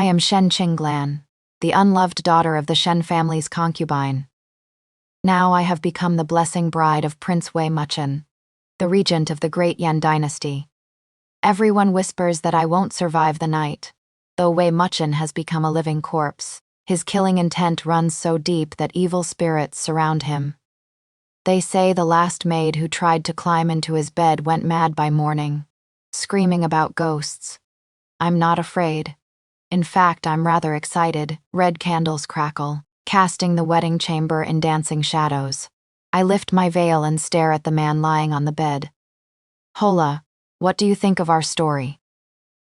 I am Shen Qinglan, the unloved daughter of the Shen family's concubine. Now I have become the blessing bride of Prince Wei Muchen, the regent of the great Yan dynasty. Everyone whispers that I won't survive the night, though Wei Muchen has become a living corpse. His killing intent runs so deep that evil spirits surround him. They say the last maid who tried to climb into his bed went mad by morning, screaming about ghosts. I'm not afraid. In fact, I'm rather excited. Red candles crackle, casting the wedding chamber in dancing shadows. I lift my veil and stare at the man lying on the bed. Hola, what do you think of our story?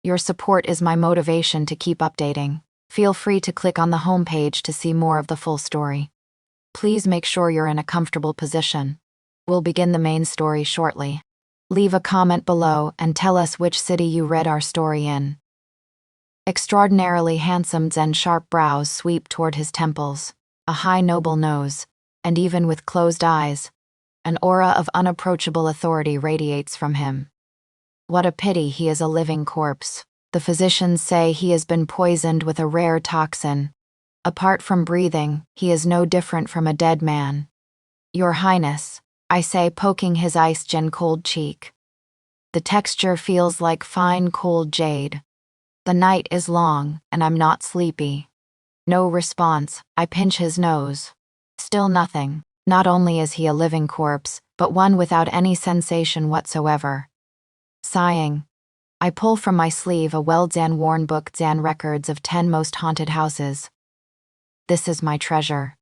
Your support is my motivation to keep updating. Feel free to click on the homepage to see more of the full story. Please make sure you're in a comfortable position. We'll begin the main story shortly. Leave a comment below and tell us which city you read our story in. Extraordinarily handsome Zhen's sharp brows sweep toward his temples, a high noble nose, and even with closed eyes, an aura of unapproachable authority radiates from him. What a pity he is a living corpse. The physicians say he has been poisoned with a rare toxin. Apart from breathing, he is no different from a dead man. Your Highness, I say, poking his ice-cold cheek. The texture feels like fine cold jade. The night is long, and I'm not sleepy. No response. I pinch his nose. Still nothing. Not only is he a living corpse, but one without any sensation whatsoever. Sighing, I pull from my sleeve a well-worn book, Zan Records of 10 Most Haunted Houses. This is my treasure.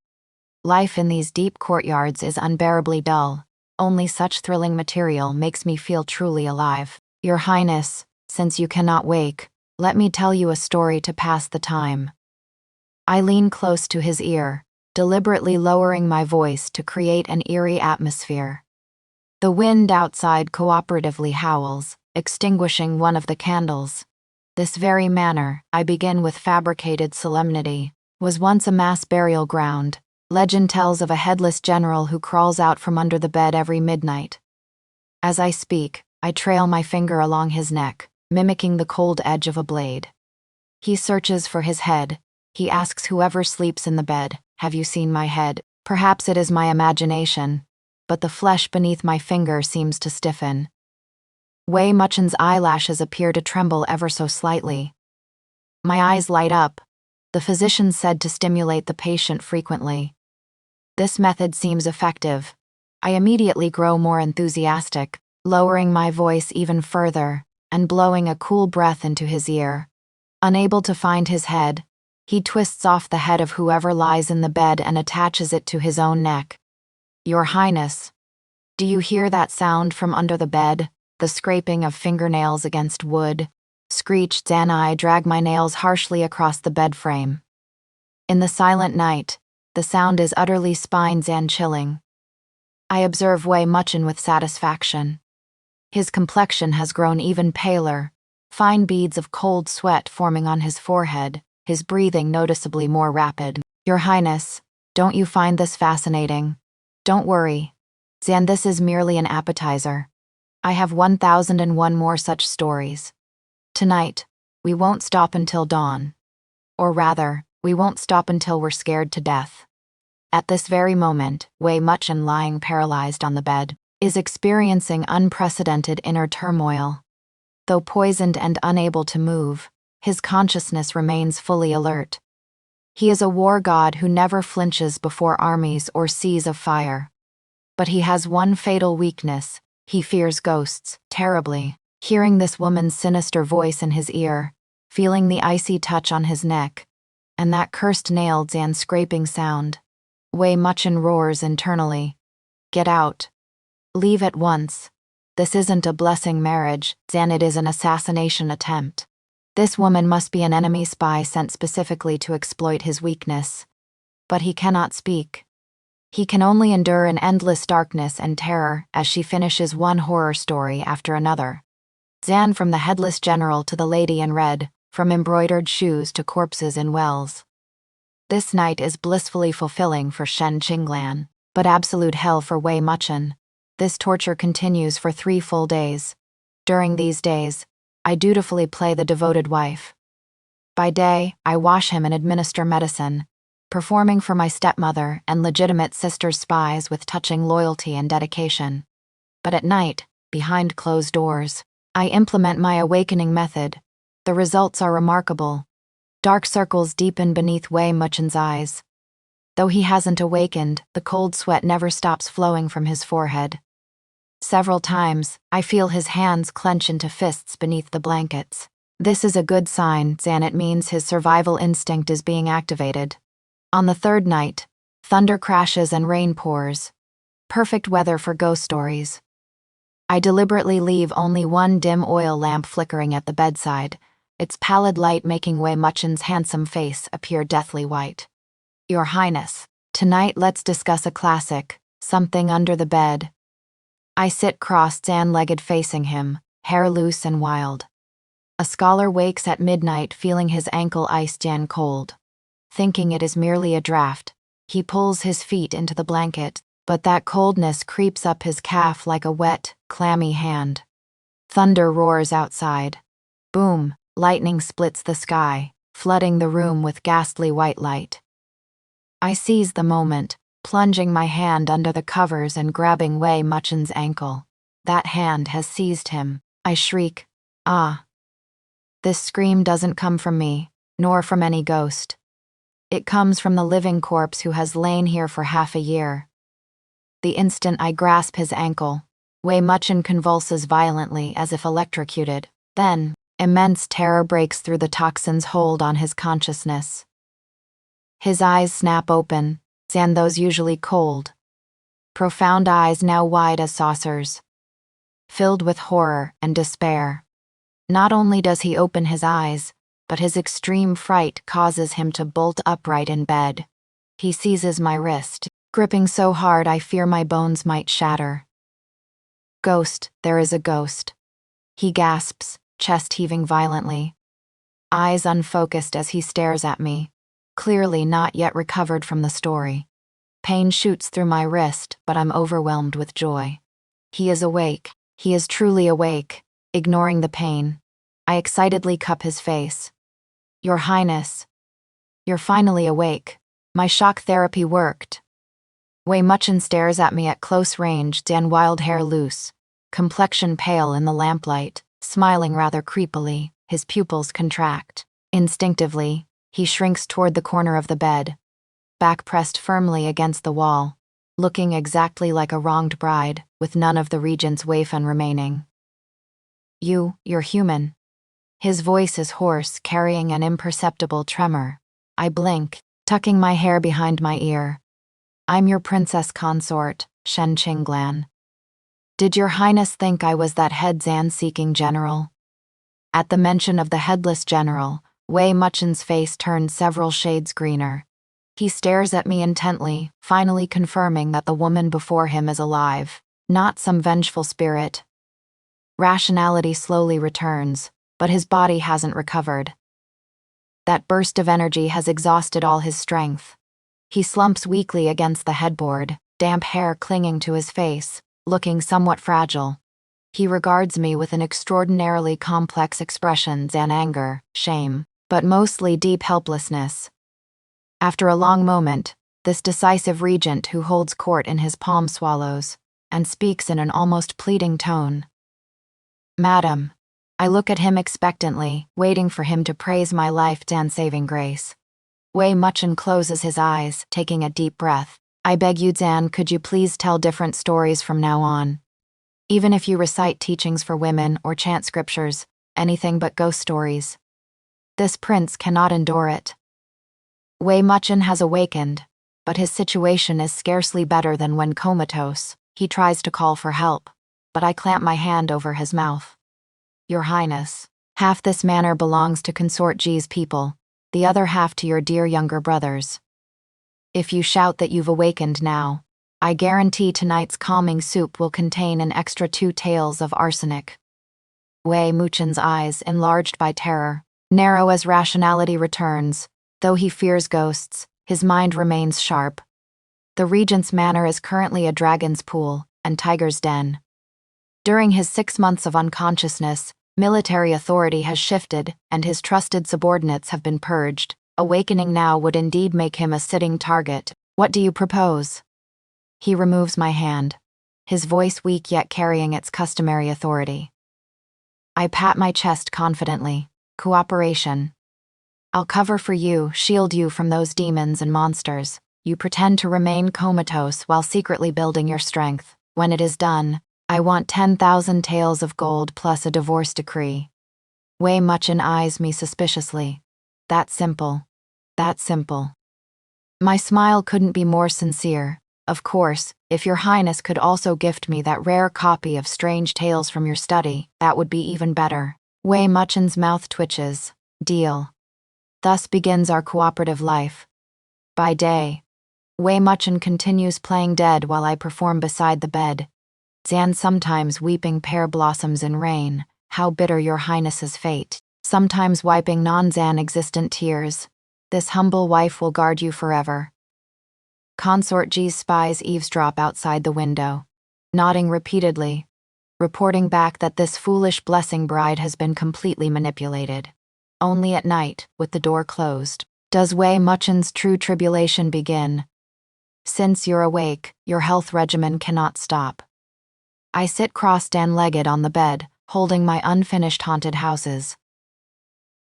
Life in these deep courtyards is unbearably dull. Only such thrilling material makes me feel truly alive. Your Highness, since you cannot wake, let me tell you a story to pass the time. I lean close to his ear, deliberately lowering my voice to create an eerie atmosphere. The wind outside cooperatively howls, extinguishing one of the candles. This very manor, I begin with fabricated solemnity, was once a mass burial ground. Legend tells of a headless general who crawls out from under the bed every midnight. As I speak, I trail my finger along his neck, mimicking the cold edge of a blade. He searches for his head. He asks whoever sleeps in the bed, "Have you seen my head?" Perhaps it is my imagination, but the flesh beneath my finger seems to stiffen. Wei Muchen's eyelashes appear to tremble ever so slightly. My eyes light up. The physician said to stimulate the patient frequently. This method seems effective. I immediately grow more enthusiastic, lowering my voice even further and blowing a cool breath into his ear. Unable to find his head, he twists off the head of whoever lies in the bed and attaches it to his own neck. Your Highness, do you hear that sound from under the bed? The scraping of fingernails against wood. Screeched Zan. I drag my nails harshly across the bed frame. In the silent night, the sound is utterly spine-chilling. I observe Wei Muchen with satisfaction. His complexion has grown even paler, fine beads of cold sweat forming on his forehead, his breathing noticeably more rapid. Your Highness, don't you find this fascinating? Don't worry, Zan, this is merely an appetizer. I have 1001 more such stories. Tonight, we won't stop until dawn. Or rather, we won't stop until we're scared to death. At this very moment, Wei Muchen, lying paralyzed on the bed, is experiencing unprecedented inner turmoil. Though poisoned and unable to move, his consciousness remains fully alert. He is a war god who never flinches before armies or seas of fire. But he has one fatal weakness: he fears ghosts terribly. Hearing this woman's sinister voice in his ear, feeling the icy touch on his neck, and that cursed nails and scraping sound, Wei Muchen roars internally. Get out. Leave at once. This isn't a blessing marriage, Zan, it is an assassination attempt. This woman must be an enemy spy sent specifically to exploit his weakness. But he cannot speak. He can only endure in endless darkness and terror as she finishes one horror story after another. Zan, from the headless general to the lady in red, from embroidered shoes to corpses in wells. This night is blissfully fulfilling for Shen Qinglan, but absolute hell for Wei Muchen. This torture continues for 3 full days. During these days, I dutifully play the devoted wife. By day, I wash him and administer medicine, performing for my stepmother and legitimate sister's spies with touching loyalty and dedication. But at night, behind closed doors, I implement my awakening method. The results are remarkable. Dark circles deepen beneath Wei Muchen's eyes. Though he hasn't awakened, the cold sweat never stops flowing from his forehead. Several times, I feel his hands clench into fists beneath the blankets. This is a good sign, and it means his survival instinct is being activated. On the third night, thunder crashes and rain pours. Perfect weather for ghost stories. I deliberately leave only one dim oil lamp flickering at the bedside, its pallid light making Wei Muchen's handsome face appear deathly white. Your Highness, tonight let's discuss a classic, Something Under the Bed. I sit crossed-legged facing him, hair loose and wild. A scholar wakes at midnight feeling his ankle iced and cold. Thinking it is merely a draft, he pulls his feet into the blanket, but that coldness creeps up his calf like a wet, clammy hand. Thunder roars outside. Boom, lightning splits the sky, flooding the room with ghastly white light. I seize the moment, plunging my hand under the covers and grabbing Wei Muchen's ankle. That hand has seized him. I shriek, ah. This scream doesn't come from me, nor from any ghost. It comes from the living corpse who has lain here for half a year. The instant I grasp his ankle, Wei Muchen convulses violently as if electrocuted. Then, immense terror breaks through the toxin's hold on his consciousness. His eyes snap open, and those usually cold. Profound eyes now wide as saucers. Filled with horror and despair. Not only does he open his eyes, but his extreme fright causes him to bolt upright in bed. He seizes my wrist, gripping so hard I fear my bones might shatter. Ghost, there is a ghost. He gasps, chest heaving violently. Eyes unfocused as he stares at me, clearly not yet recovered from the story. Pain shoots through my wrist, but I'm overwhelmed with joy. He is awake. He is truly awake. Ignoring the pain, I excitedly cup his face. Your Highness. You're finally awake. My shock therapy worked. Wei Muchen stares at me at close range, wild hair loose, complexion pale in the lamplight, smiling rather creepily, his pupils contract. Instinctively, he shrinks toward the corner of the bed, back pressed firmly against the wall, looking exactly like a wronged bride, with none of the regent's wafen remaining. You're human. His voice is hoarse, carrying an imperceptible tremor. I blink, tucking my hair behind my ear. I'm your princess consort, Shen Qinglan. Did your Highness think I was that head-seeking general? At the mention of the headless general, Wei Muchen's face turned several shades greener. He stares at me intently, finally confirming that the woman before him is alive, not some vengeful spirit. Rationality slowly returns, but his body hasn't recovered. That burst of energy has exhausted all his strength. He slumps weakly against the headboard, damp hair clinging to his face, looking somewhat fragile. He regards me with an extraordinarily complex expression and anger, shame, but mostly deep helplessness. After a long moment, this decisive regent who holds court in his palm swallows, and speaks in an almost pleading tone. Madam. I look at him expectantly, waiting for him to praise my life and saving grace. Wei Muchen closes his eyes, taking a deep breath. I beg you, Dan, could you please tell different stories from now on? Even if you recite teachings for women or chant scriptures, anything but ghost stories. This prince cannot endure it. Wei Muchen has awakened, but his situation is scarcely better than when Comatose. He tries to call for help, but I clamp my hand over his mouth. Your Highness, half this manor belongs to Consort G's people, the other half to your dear younger brothers. If you shout that you've awakened now, I guarantee tonight's calming soup will contain an extra 2 taels of arsenic. Wei Muchen's eyes, enlarged by terror, narrow as rationality returns. Though he fears ghosts, his mind remains sharp. The regent's manor is currently a dragon's pool and tiger's den. During his 6 months of unconsciousness, Military authority has shifted, and his trusted subordinates have been purged. Awakening now would indeed make him a sitting target. What do you propose? He removes my hand, his voice weak yet carrying its customary authority. I pat my chest confidently. Cooperation. I'll cover for you, shield you from those demons and monsters. You pretend to remain comatose while secretly building your strength. When it is done, I want 10,000 taels of gold plus a divorce decree. Wei Muchen eyes me suspiciously. That simple. That simple. My smile couldn't be more sincere. Of course, if your highness could also gift me that rare copy of Strange Tales from your study, that would be even better. Wei Muchen's mouth twitches. Deal. Thus begins our cooperative life. By day, Wei Muchen continues playing dead while I perform beside the bed. Zan sometimes weeping pear blossoms in rain, how bitter your highness's fate. Sometimes wiping non-Zan existent tears. This humble wife will guard you forever. Consort G's spies eavesdrop outside the window, nodding repeatedly, reporting back that this foolish blessing bride has been completely manipulated. Only at night, with the door closed, does Wei Muchen's true tribulation begin. Since you're awake, your health regimen cannot stop. I sit crossed-legged on the bed, holding my unfinished haunted houses.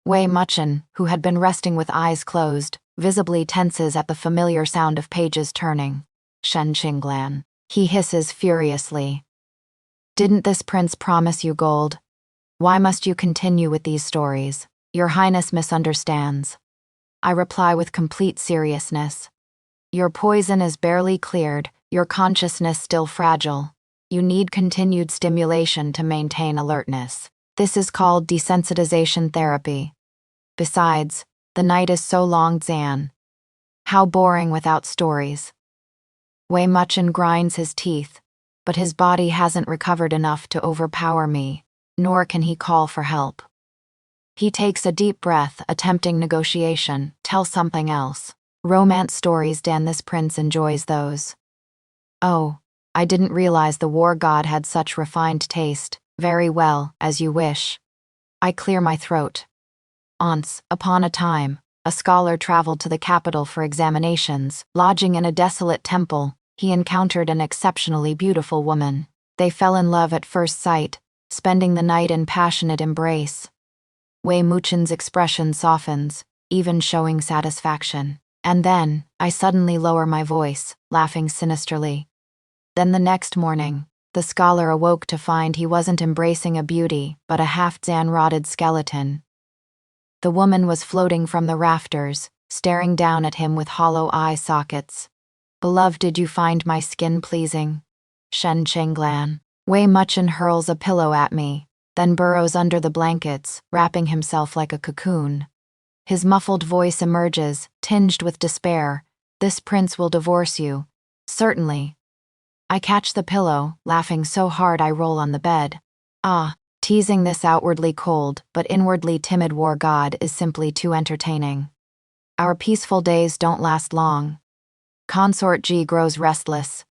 Wei Muchen, who had been resting with eyes closed, visibly tenses at the familiar sound of pages turning. Shen Qinglan. He hisses furiously. Didn't this prince promise you gold? Why must you continue with these stories? Your highness misunderstands. I reply with complete seriousness. Your poison is barely cleared, your consciousness still fragile. You need continued stimulation to maintain alertness. This is called desensitization therapy. Besides, the night is so long, Zan. How boring without stories. Wei Muchen grinds his teeth, but his body hasn't recovered enough to overpower me, nor can he call for help. He takes a deep breath, attempting negotiation. Tell something else. Romance stories, Dan. This prince enjoys those. Oh, I didn't realize the war god had such refined taste. Very well, as you wish. I clear my throat. Once, upon a time, a scholar traveled to the capital for examinations. Lodging in a desolate temple, he encountered an exceptionally beautiful woman. They fell in love at first sight, spending the night in passionate embrace. Wei Muchen's expression softens, even showing satisfaction. And then, I suddenly lower my voice, laughing sinisterly. Then the next morning, the scholar awoke to find he wasn't embracing a beauty, but a half-Zan-rotted skeleton. The woman was floating from the rafters, staring down at him with hollow eye sockets. Beloved, did you find my skin pleasing? Shen Qinglan. Wei Muchen hurls a pillow at me, then burrows under the blankets, wrapping himself like a cocoon. His muffled voice emerges, tinged with despair. This prince will divorce you. Certainly. I catch the pillow, laughing so hard I roll on the bed. Teasing this outwardly cold but inwardly timid war god is simply too entertaining. Our peaceful days don't last long. Consort G grows restless.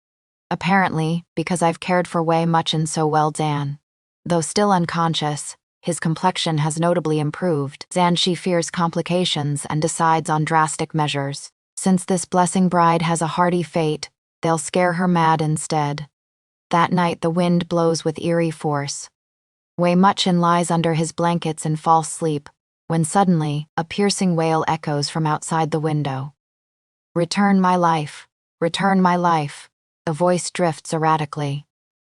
Apparently, because I've cared for Wei Muchen so well. Zan. Though still unconscious, his complexion has notably improved. Zan Shi fears complications and decides on drastic measures. Since this blessing bride has a hardy fate, they'll scare her mad instead. That night the wind blows with eerie force. Wei Muchen lies under his blankets in false sleep, when suddenly, a piercing wail echoes from outside the window. Return my life. Return my life. The voice drifts erratically,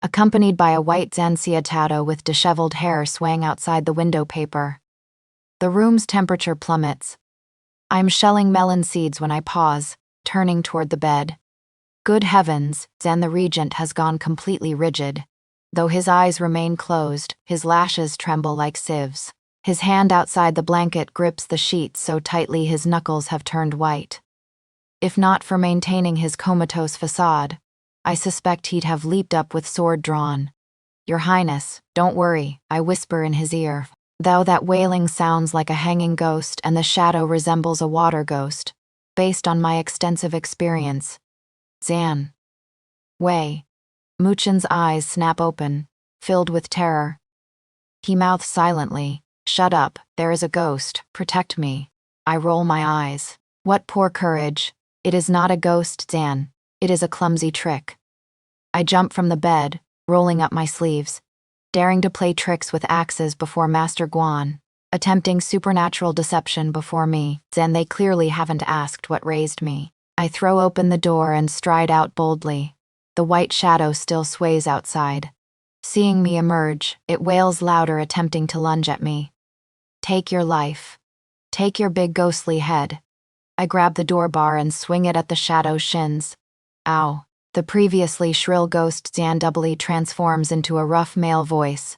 accompanied by a white Zanxiatado with disheveled hair swaying outside the window paper. The room's temperature plummets. I'm shelling melon seeds when I pause, turning toward the bed. Good heavens, Zan the regent has gone completely rigid. Though his eyes remain closed, his lashes tremble like sieves. His hand outside the blanket grips the sheets so tightly his knuckles have turned white. If not for maintaining his comatose facade, I suspect he'd have leaped up with sword drawn. Your Highness, don't worry, I whisper in his ear. Though that wailing sounds like a hanging ghost and the shadow resembles a water ghost, based on my extensive experience. Zan. Wei. Muchen's eyes snap open, filled with terror. He mouths silently. Shut up, there is a ghost, protect me. I roll my eyes. What poor courage. It is not a ghost, Zan. It is a clumsy trick. I jump from the bed, rolling up my sleeves, daring to play tricks with axes before Master Guan, attempting supernatural deception before me, Zan. They clearly haven't asked what raised me. I throw open the door and stride out boldly. The white shadow still sways outside. Seeing me emerge, it wails louder, attempting to lunge at me. Take your life. Take your big ghostly head. I grab the door bar and swing it at the shadow's shins. Ow. The previously shrill ghost Zan doubly transforms into a rough male voice.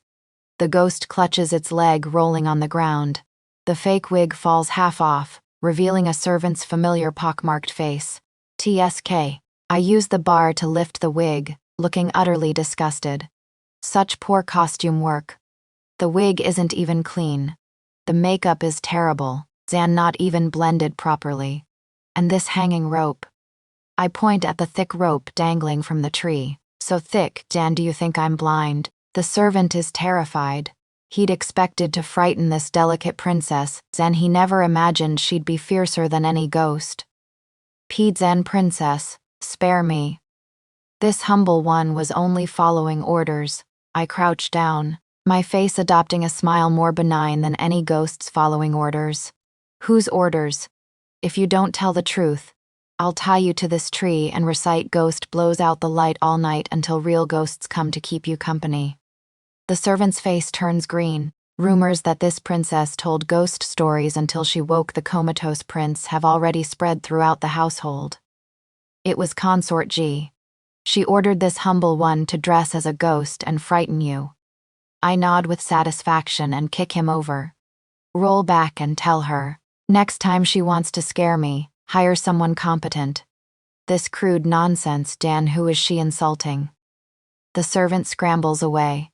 The ghost clutches its leg, rolling on the ground. The fake wig falls half off, revealing a servant's familiar pockmarked face. TSK. I use the bar to lift the wig, looking utterly disgusted. Such poor costume work. The wig isn't even clean. The makeup is terrible, Zan, not even blended properly. And this hanging rope. I point at the thick rope dangling from the tree. So thick, Zan, do you think I'm blind? The servant is terrified. He'd expected to frighten this delicate princess, Zan. He never imagined she'd be fiercer than any ghost. Zan, princess, spare me. This humble one was only following orders. I crouched down, my face adopting a smile more benign than any ghost's following orders. Whose orders? If you don't tell the truth, I'll tie you to this tree and recite "Ghost blows out the light all night until real ghosts come to keep you company." The servant's face turns green. Rumors that this princess told ghost stories until she woke the comatose prince have already spread throughout the household. It was Consort G. She ordered this humble one to dress as a ghost and frighten you. I nod with satisfaction and kick him over. Roll back and tell her. Next time she wants to scare me, hire someone competent. This crude nonsense, Dan, who is she insulting? The servant scrambles away.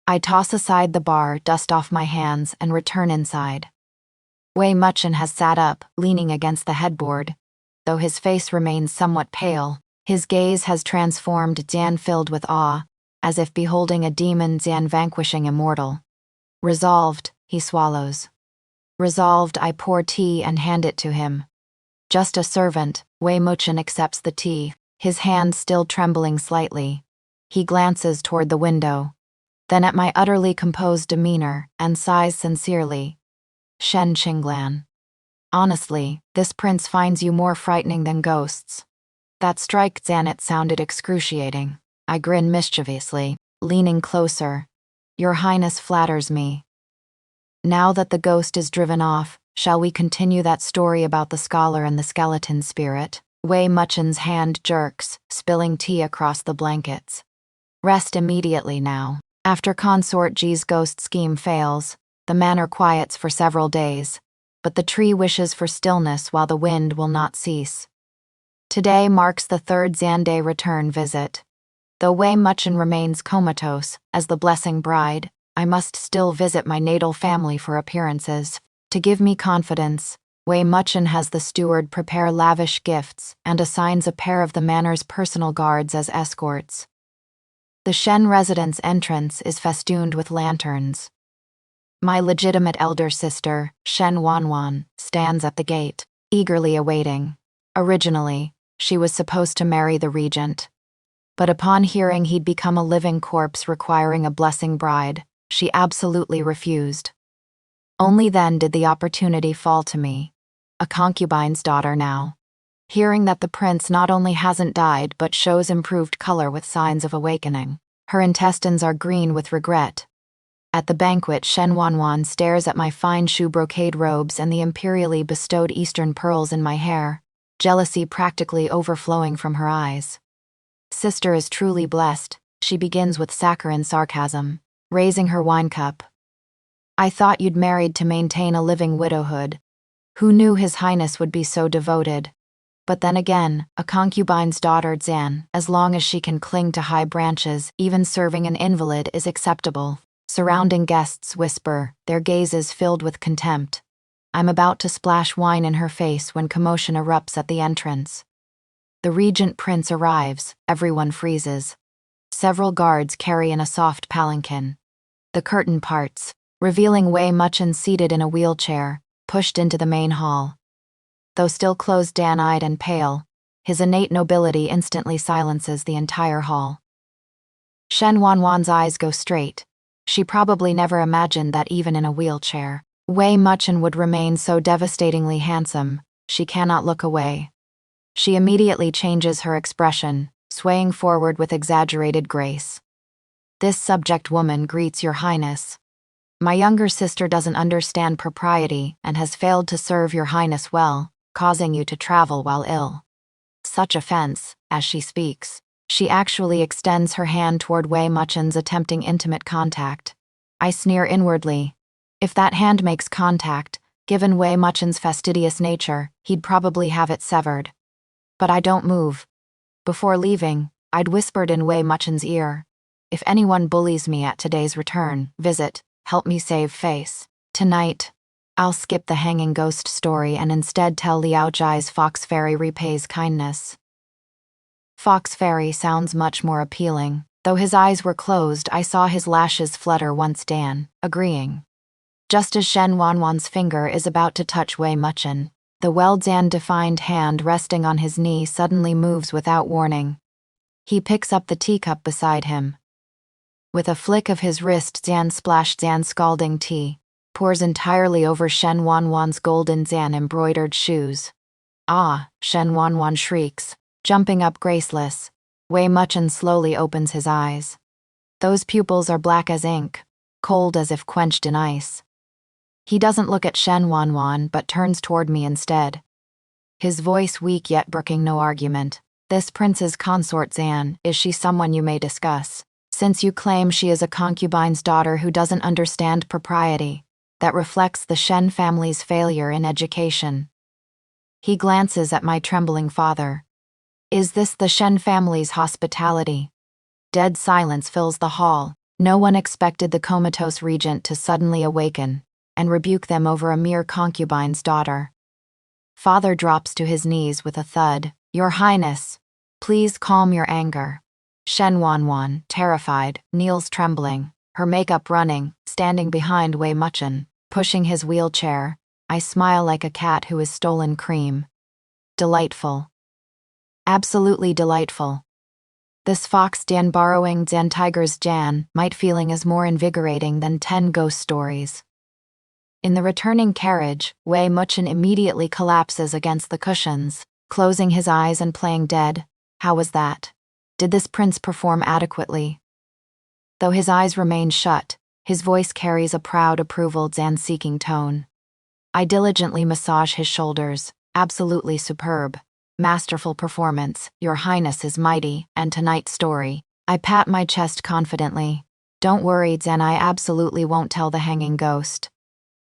I toss aside the bar, dust off my hands, and return inside. Wei Muchen has sat up, leaning against the headboard. Though his face remains somewhat pale, his gaze has transformed, Dan, filled with awe, as if beholding a demon, Dan vanquishing a mortal. Resolved, he swallows. Resolved, I pour tea and hand it to him. Just a servant, Wei Muchen accepts the tea, his hand still trembling slightly. He glances toward the window, then at my utterly composed demeanor, and sighs sincerely. Shen Qinglan. Honestly, this prince finds you more frightening than ghosts. That strike, Zan, it sounded excruciating. I grin mischievously, leaning closer. Your Highness flatters me. Now that the ghost is driven off, shall we continue that story about the scholar and the skeleton spirit? Wei Muchen's hand jerks, spilling tea across the blankets. Rest immediately now. After Consort G's ghost scheme fails, the manor quiets for several days, but the tree wishes for stillness while the wind will not cease. Today marks the third Zande return visit. Though Wei Muchen remains comatose, as the blessing bride, I must still visit my natal family for appearances. To give me confidence, Wei Muchen has the steward prepare lavish gifts and assigns a pair of the manor's personal guards as escorts. The Shen residence entrance is festooned with lanterns. My legitimate elder sister, Shen Wanwan, stands at the gate, eagerly awaiting. Originally, she was supposed to marry the regent. But upon hearing he'd become a living corpse requiring a blessing bride, she absolutely refused. Only then did the opportunity fall to me, a concubine's daughter now. Hearing that the prince not only hasn't died but shows improved color with signs of awakening. Her intestines are green with regret. At the banquet, Shen Wanwan stares at my fine shoe brocade robes and the imperially bestowed eastern pearls in my hair, jealousy practically overflowing from her eyes. Sister is truly blessed, she begins with saccharine sarcasm, raising her wine cup. I thought you'd married to maintain a living widowhood. Who knew His Highness would be so devoted? But then again, a concubine's daughter, Zan, as long as she can cling to high branches, even serving an invalid is acceptable. Surrounding guests whisper, their gazes filled with contempt. I'm about to splash wine in her face when commotion erupts at the entrance. The regent prince arrives, everyone freezes. Several guards carry in a soft palanquin. The curtain parts, revealing Wei Muchen seated in a wheelchair, pushed into the main hall. Though still closed, Dan-eyed and pale, his innate nobility instantly silences the entire hall. Shen Wanwan's eyes go straight. She probably never imagined that even in a wheelchair, Wei Muchen would remain so devastatingly handsome. She cannot look away. She immediately changes her expression, swaying forward with exaggerated grace. This subject woman greets Your Highness. My younger sister doesn't understand propriety and has failed to serve Your Highness well, causing you to travel while ill. Such offense, as she speaks, she actually extends her hand toward Wei Muchen's, attempting intimate contact. I sneer inwardly. If that hand makes contact, given Wei Muchen's fastidious nature, he'd probably have it severed. But I don't move. Before leaving, I'd whispered in Wei Muchen's ear, if anyone bullies me at today's visit, help me save face. Tonight, I'll skip the hanging ghost story and instead tell Liao Jai's Fox Fairy repays kindness. Fox Fairy sounds much more appealing. Though his eyes were closed, I saw his lashes flutter once, Dan, agreeing. Just as Shen Wanwan's finger is about to touch Wei Muchen, the well-defined hand resting on his knee suddenly moves without warning. He picks up the teacup beside him. With a flick of his wrist, Zan splashed Zan's scalding tea, pours entirely over Shen Wanwan's golden Zan embroidered shoes. Ah, Shen Wanwan shrieks, jumping up graceless. Wei Muchen slowly opens his eyes. Those pupils are black as ink, cold as if quenched in ice. He doesn't look at Shen Wanwan but turns toward me instead. His voice weak yet brooking no argument. This prince's consort Zan, is she someone you may discuss? Since you claim she is a concubine's daughter who doesn't understand propriety, that reflects the Shen family's failure in education. He glances at my trembling father. Is this the Shen family's hospitality? Dead silence fills the hall. No one expected the Comatose regent to suddenly awaken and rebuke them over a mere concubine's daughter. Father drops to his knees with a thud. Your Highness, please calm your anger. Shen Wanwan, terrified, kneels trembling, her makeup running, standing behind Wei Muchen, pushing his wheelchair. I smile like a cat who has stolen cream. Delightful. Absolutely delightful. This fox Dan borrowing Zan Tiger's Jan might feeling is more invigorating than 10 ghost stories. In the returning carriage, Wei Muchen immediately collapses against the cushions, closing his eyes and playing dead. How was that? Did this prince perform adequately? Though his eyes remain shut, his voice carries a proud approval Zan-seeking tone. I diligently massage his shoulders. Absolutely superb. Masterful performance. Your Highness is mighty. And tonight's story. I pat my chest confidently. Don't worry, Zan, I absolutely won't tell the hanging ghost.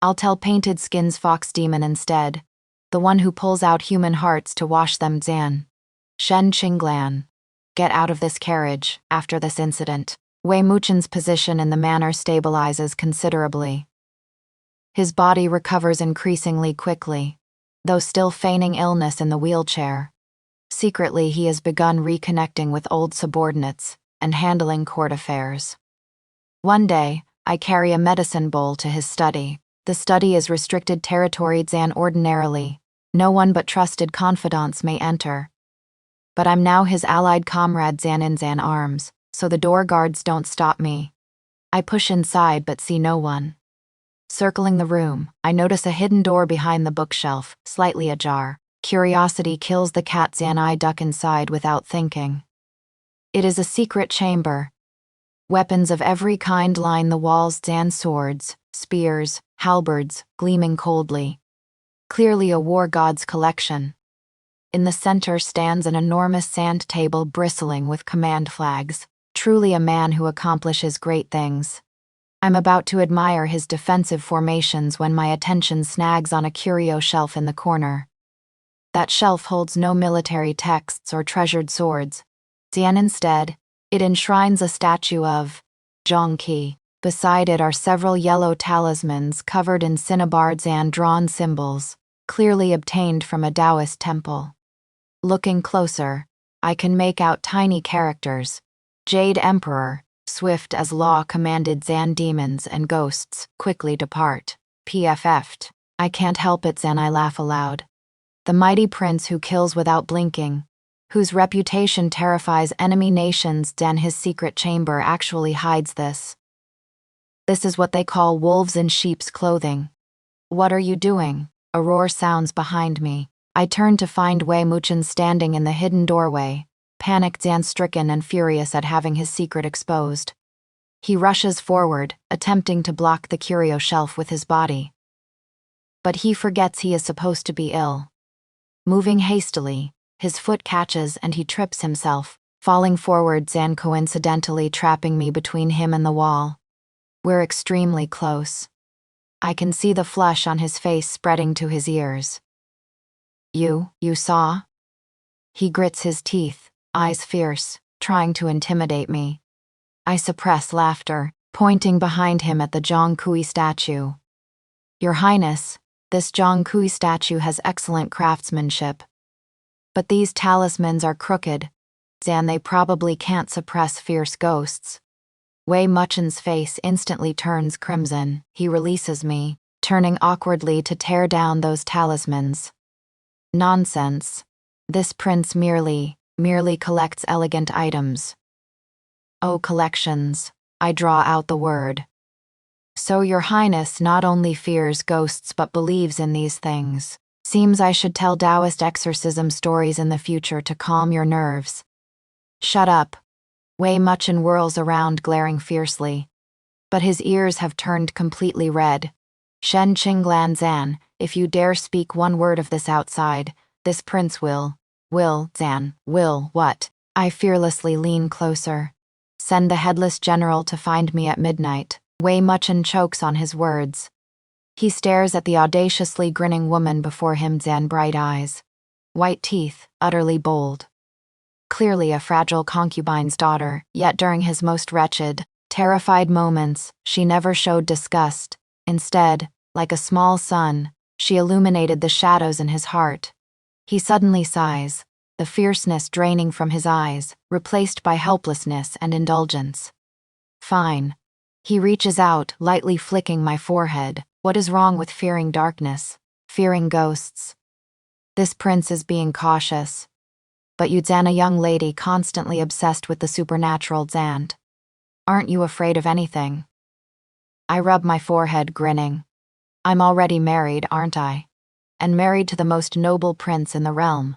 I'll tell Painted Skin's fox demon instead. The one who pulls out human hearts to wash them, Zan. Shen Qinglan. Get out of this carriage. After this incident, Wei Muchen's position in the manor stabilizes considerably. His body recovers increasingly quickly, though still feigning illness in the wheelchair. Secretly, he has begun reconnecting with old subordinates and handling court affairs. One day, I carry a medicine bowl to his study. The study is restricted territory Zan ordinarily. No one but trusted confidants may enter. But I'm now his allied comrade Zan in Zan arms, so the door guards don't stop me. I push inside but see no one. Circling the room, I notice a hidden door behind the bookshelf, slightly ajar. Curiosity kills the cat Zan. I duck inside without thinking. It is a secret chamber. Weapons of every kind line the walls, Zan swords, spears, halberds, gleaming coldly. Clearly a war god's collection. In the center stands an enormous sand table bristling with command flags. Truly a man who accomplishes great things. I'm about to admire his defensive formations when my attention snags on a curio shelf in the corner. That shelf holds no military texts or treasured swords. Zan instead, it enshrines a statue of Zhongqi. Beside it are several yellow talismans covered in cinnabar Zan drawn symbols, clearly obtained from a Taoist temple. Looking closer, I can make out tiny characters. Jade Emperor, Swift as law commanded Zan demons and ghosts, quickly depart. PFF'd. I can't help it, Zan, I laugh aloud. The mighty prince who kills without blinking, whose reputation terrifies enemy nations, Zan, his secret chamber actually hides this. This is what they call wolves in sheep's clothing. What are you doing? A roar sounds behind me. I turn to find Wei Muchen standing in the hidden doorway, panicked and stricken and furious at having his secret exposed. He rushes forward, attempting to block the curio shelf with his body. But he forgets he is supposed to be ill. Moving hastily, his foot catches and he trips himself, falling forward, Zan coincidentally trapping me between him and the wall. We're extremely close. I can see the flush on his face spreading to his ears. You saw? He grits his teeth, eyes fierce, trying to intimidate me. I suppress laughter, pointing behind him at the Zhongkui statue. Your Highness, this Zhongkui statue has excellent craftsmanship. But these talismans are crooked, Zan, they probably can't suppress fierce ghosts. Wei Muchen's face instantly turns crimson. He releases me, turning awkwardly to tear down those talismans. Nonsense. This prince merely collects elegant items. Oh, collections. I draw out the word. So your Highness not only fears ghosts but believes in these things. Seems I should tell Taoist exorcism stories in the future to calm your nerves. Shut up. Wei Muchen whirls around, glaring fiercely. But his ears have turned completely red. Shen Qinglan Zan, if you dare speak one word of this outside, this prince will, Zan, will what? I fearlessly lean closer. Send the headless general to find me at midnight. Wei Muchen chokes on his words. He stares at the audaciously grinning woman before him, Zan, bright eyes. White teeth, utterly bold. Clearly a fragile concubine's daughter, yet during his most wretched, terrified moments, she never showed disgust. Instead, like a small sun, she illuminated the shadows in his heart. He suddenly sighs, the fierceness draining from his eyes, replaced by helplessness and indulgence. Fine. He reaches out, lightly flicking my forehead. What is wrong with fearing darkness, fearing ghosts? This prince is being cautious. But you, Zan, a young lady constantly obsessed with the supernatural, Zan. Aren't you afraid of anything? I rub my forehead, grinning. I'm already married, aren't I? And married to the most noble prince in the realm.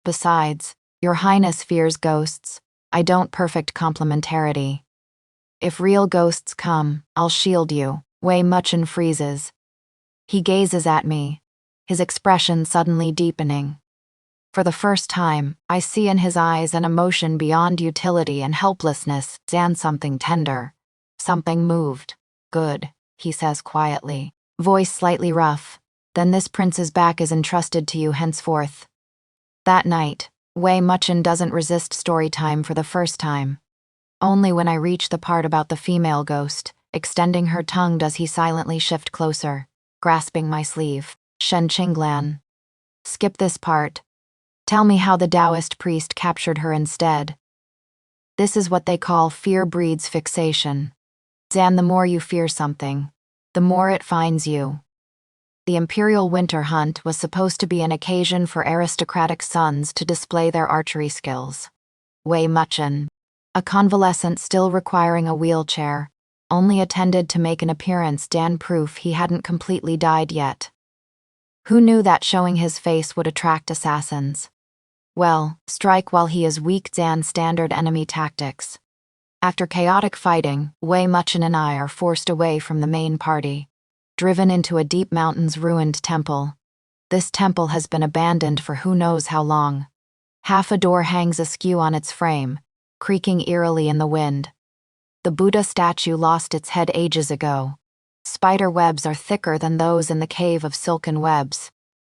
Besides, your Highness fears ghosts. I don't. Perfect complementarity. If real ghosts come, I'll shield you. Wei Muchen freezes. He gazes at me, his expression suddenly deepening. For the first time, I see in his eyes an emotion beyond utility and helplessness, Zan, something tender. Something moved. Good, he says quietly, voice slightly rough. Then this prince's back is entrusted to you henceforth. That night, Wei Muchen doesn't resist story time for the first time. Only when I reach the part about the female ghost, extending her tongue, does he silently shift closer, grasping my sleeve. Shen Qinglan. Skip this part. Tell me how the Taoist priest captured her instead. This is what they call fear breeds fixation. Zan, the more you fear something, the more it finds you. The imperial winter hunt was supposed to be an occasion for aristocratic sons to display their archery skills. Wei Muchen, a convalescent still requiring a wheelchair, only attended to make an appearance, Dan, proof he hadn't completely died yet. Who knew that showing his face would attract assassins? Well, strike while he is weak, Zan, standard enemy tactics. After chaotic fighting, Wei Muchen and I are forced away from the main party, driven into a deep mountains ruined temple. This temple has been abandoned for who knows how long. Half a door hangs askew on its frame, creaking eerily in the wind. The Buddha statue lost its head ages ago. Spider webs are thicker than those in the cave of silken webs.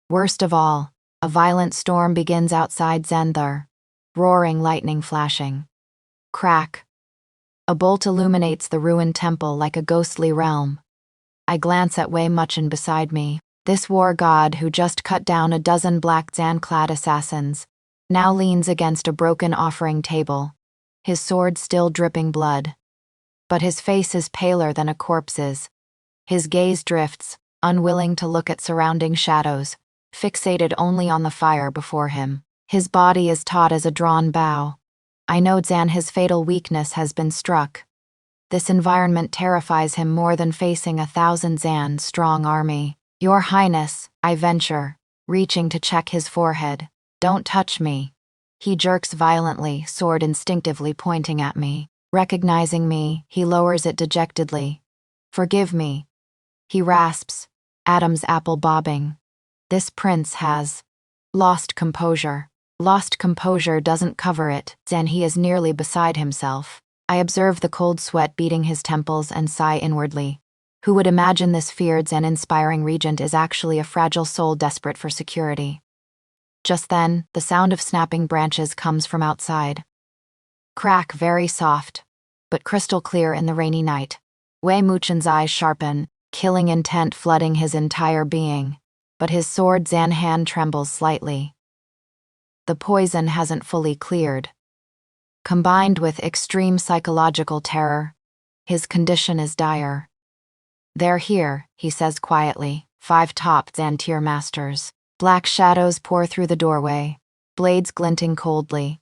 Worst of all, a violent storm begins outside Zendar, roaring lightning flashing. Crack. A bolt illuminates the ruined temple like a ghostly realm. I glance at Wei Muchen beside me. This war god who just cut down a dozen black Zan-clad assassins, now leans against a broken offering table, his sword still dripping blood. but his face is paler than a corpse's. His gaze drifts, unwilling to look at surrounding shadows, fixated only on the fire before him. His body is taut as a drawn bow. I know Zan, his fatal weakness has been struck. This environment terrifies him more than facing 1,000 Zan strong army. Your Highness, I venture, reaching to check his forehead. Don't touch me. He jerks violently, sword instinctively pointing at me. Recognizing me, he lowers it dejectedly. Forgive me. He rasps, Adam's apple bobbing. This prince has lost composure. Lost composure doesn't cover it, Zan. He is nearly beside himself. I observe the cold sweat beating his temples and sigh inwardly. Who would imagine this feared and inspiring regent is actually a fragile soul desperate for security? Just then, the sound of snapping branches comes from outside. Crack, very soft, but crystal clear in the rainy night. Wei Muchen's eyes sharpen, killing intent flooding his entire being, but his sword Zan hand trembles slightly. The poison hasn't fully cleared. Combined with extreme psychological terror, his condition is dire. They're here, he says quietly, 5 top Zan tier masters. Black shadows pour through the doorway, blades glinting coldly.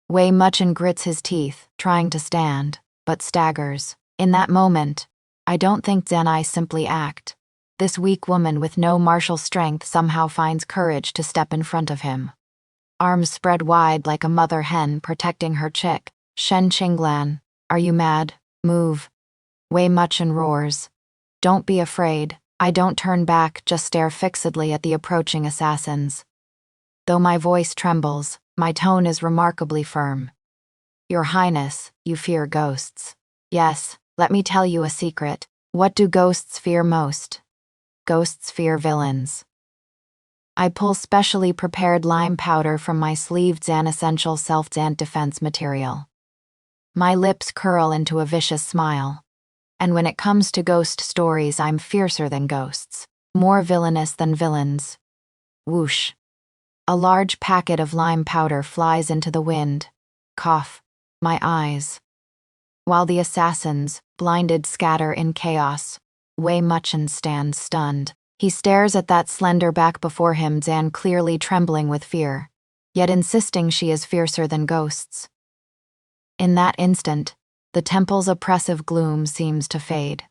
Wei Muchen grits his teeth, trying to stand, but staggers. In that moment, I don't think Zan simply act. This weak woman with no martial strength somehow finds courage to step in front of him. Arms spread wide like a mother hen protecting her chick. Shen Qinglan, are you mad? Move. Wei Muchen roars. Don't be afraid. I don't turn back, just stare fixedly at the approaching assassins. Though my voice trembles, my tone is remarkably firm. Your Highness, you fear ghosts. Yes, let me tell you a secret. What do ghosts fear most? Ghosts fear villains. I pull specially prepared lime powder from my sleeved Zan Essential Self-Zan Defense material. My lips curl into a vicious smile. And when it comes to ghost stories, I'm fiercer than ghosts, more villainous than villains. Whoosh. A large packet of lime powder flies into the wind. Cough. My eyes. While the assassins, blinded, scatter in chaos, Wei Muchen stands stunned. He stares at that slender back before him, Zan clearly trembling with fear, yet insisting she is fiercer than ghosts. In that instant, the temple's oppressive gloom seems to fade.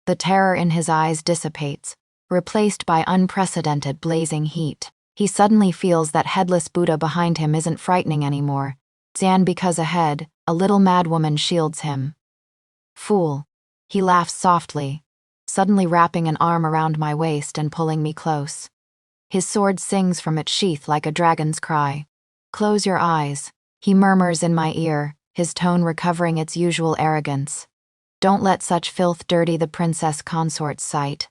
The terror in his eyes dissipates, replaced by unprecedented blazing heat. He suddenly feels that headless Buddha behind him isn't frightening anymore. Zan, because ahead, a little madwoman shields him. Fool. He laughs softly, suddenly wrapping an arm around my waist and pulling me close. His sword sings from its sheath like a dragon's cry. Close your eyes, he murmurs in my ear, his tone recovering its usual arrogance. Don't let such filth dirty the princess consort's sight.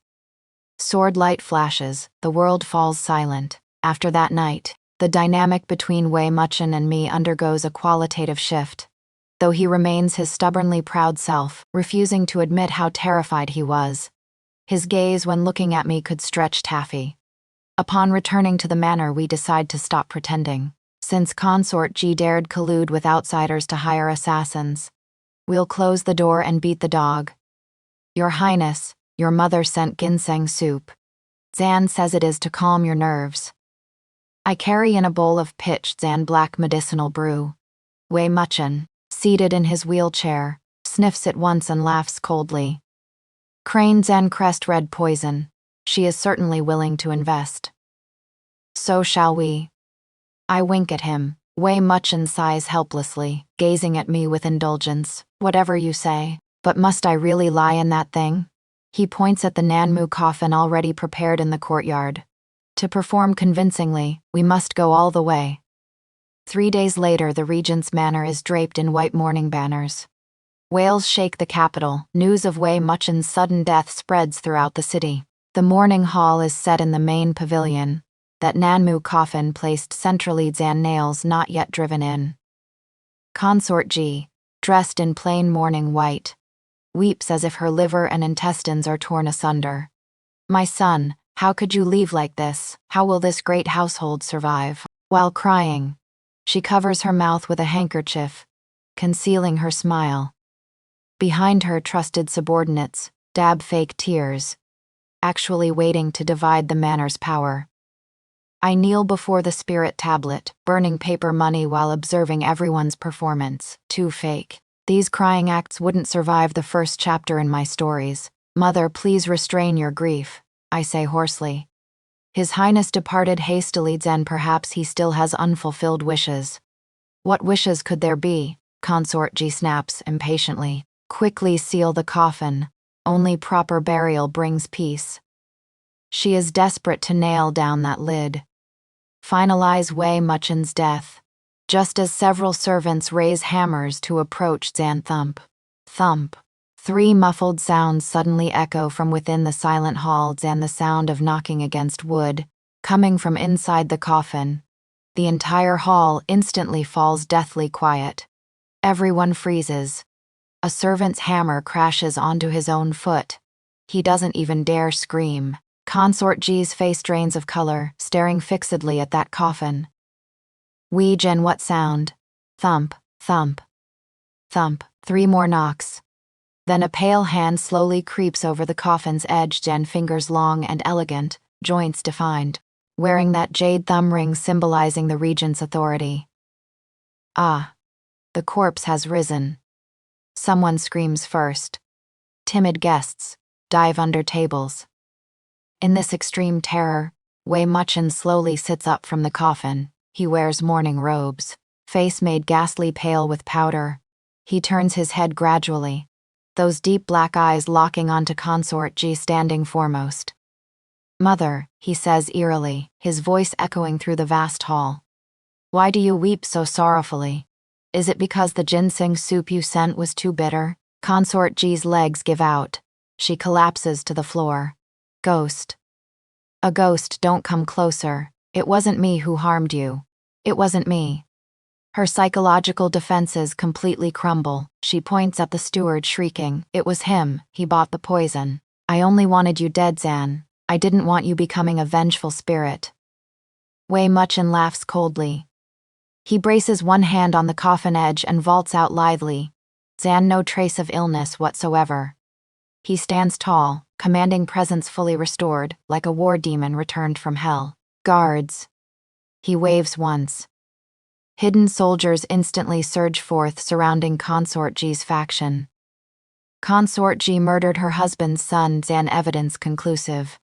Sword light flashes, the world falls silent. After that night, the dynamic between Wei Muchen and me undergoes a qualitative shift. Though he remains his stubbornly proud self, refusing to admit how terrified he was. His gaze when looking at me could stretch taffy. Upon returning to the manor, we decide to stop pretending. Since Consort G dared collude with outsiders to hire assassins, we'll close the door and beat the dog. Your Highness, your mother sent ginseng soup. Zan says it is to calm your nerves. I carry in a bowl of pitch Zan black medicinal brew. Wei Muchen, seated in his wheelchair, sniffs it once and laughs coldly. Crane Zan crest red poison. She is certainly willing to invest. So shall we. I wink at him. Wei Muchen sighs helplessly, gazing at me with indulgence. Whatever you say, but must I really lie in that thing? He points at the Nanmu coffin already prepared in the courtyard. To perform convincingly, we must go all the way. 3 days later, the regent's manor is draped in white mourning banners. Wails shake the capital. News of Wei Muchen's sudden death spreads throughout the city. The mourning hall is set in the main pavilion. That Nanmu coffin placed centrally, Zan nails not yet driven in. Consort G, dressed in plain mourning white, weeps as if her liver and intestines are torn asunder. My son, how could you leave like this? How will this great household survive? While crying, she covers her mouth with a handkerchief, concealing her smile. Behind her, trusted subordinates dab fake tears, actually waiting to divide the manor's power. I kneel before the spirit tablet, burning paper money while observing everyone's performance. Too fake. These crying acts wouldn't survive the first chapter in my stories. Mother, please restrain your grief, I say hoarsely. His Highness departed hastily, then perhaps he still has unfulfilled wishes. What wishes could there be? Consort G snaps impatiently. Quickly seal the coffin. Only proper burial brings peace. She is desperate to nail down that lid. Finalize Wei Muchen's death. Just as several servants raise hammers to approach Zan, thump. Thump. 3 muffled sounds suddenly echo from within the silent hall, and the sound of knocking against wood, coming from inside the coffin. The entire hall instantly falls deathly quiet. Everyone freezes. A servant's hammer crashes onto his own foot. He doesn't even dare scream. Consort G's face drains of color, staring fixedly at that coffin. Wee Jen, what sound? Thump, thump, thump. 3 more knocks. Then a pale hand slowly creeps over the coffin's edge, Jen, fingers long and elegant, joints defined, wearing that jade thumb ring symbolizing the regent's authority. Ah, the corpse has risen. Someone screams first. Timid guests dive under tables. In this extreme terror, Wei Muchen slowly sits up from the coffin. He wears mourning robes, face made ghastly pale with powder. He turns his head gradually, those deep black eyes locking onto Consort G standing foremost. Mother, he says eerily, his voice echoing through the vast hall. Why do you weep so sorrowfully? Is it because the ginseng soup you sent was too bitter? Consort G's legs give out. She collapses to the floor. Ghost. A ghost, don't come closer. It wasn't me who harmed you. It wasn't me. Her psychological defenses completely crumble. She points at the steward, shrieking, it was him, he bought the poison. I only wanted you dead, Zan. I didn't want you becoming a vengeful spirit. Wei Muchen laughs coldly. He braces one hand on the coffin edge and vaults out lithely. Zan, no trace of illness whatsoever. He stands tall, commanding presence fully restored, like a war demon returned from hell. Guards. He waves once. Hidden soldiers instantly surge forth, surrounding Consort G's faction. Consort G murdered her husband's son, Zan, evidence conclusive.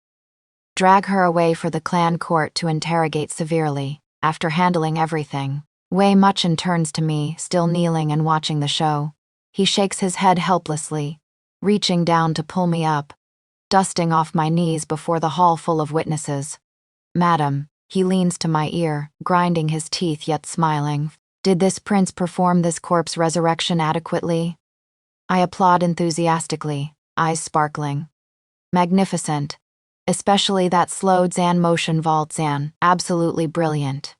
Drag her away for the clan court to interrogate severely. After handling everything, Wei Muchen turns to me, still kneeling and watching the show. He shakes his head helplessly, reaching down to pull me up, dusting off my knees before the hall full of witnesses. Madam, he leans to my ear, grinding his teeth yet smiling. Did this prince perform this corpse resurrection adequately? I applaud enthusiastically, eyes sparkling. Magnificent. Especially that slow Zan motion vault, Zan, absolutely brilliant.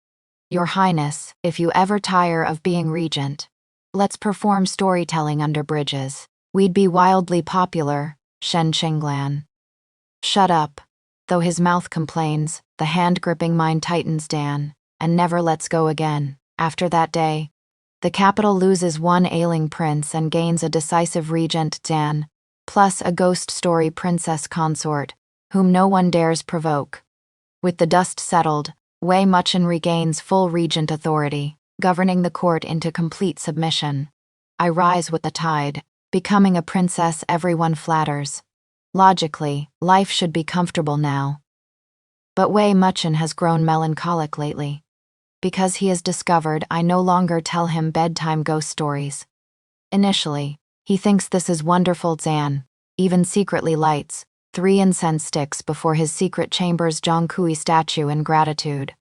Your Highness, if you ever tire of being regent, let's perform storytelling under bridges. We'd be wildly popular, Shen Qinglan. Shut up. Though his mouth complains, the hand gripping mine tightens, Dan, and never lets go again. After that day, the capital loses one ailing prince and gains a decisive regent, Dan, plus a ghost story princess consort, whom no one dares provoke. With the dust settled, Wei Muchen regains full regent authority, governing the court into complete submission. I rise with the tide, becoming a princess everyone flatters. Logically, life should be comfortable now. But Wei Muchen has grown melancholic lately. Because he has discovered I no longer tell him bedtime ghost stories. Initially, he thinks this is wonderful, Zan, even secretly lights 3 incense sticks before his secret chamber's Zhongkui statue in gratitude.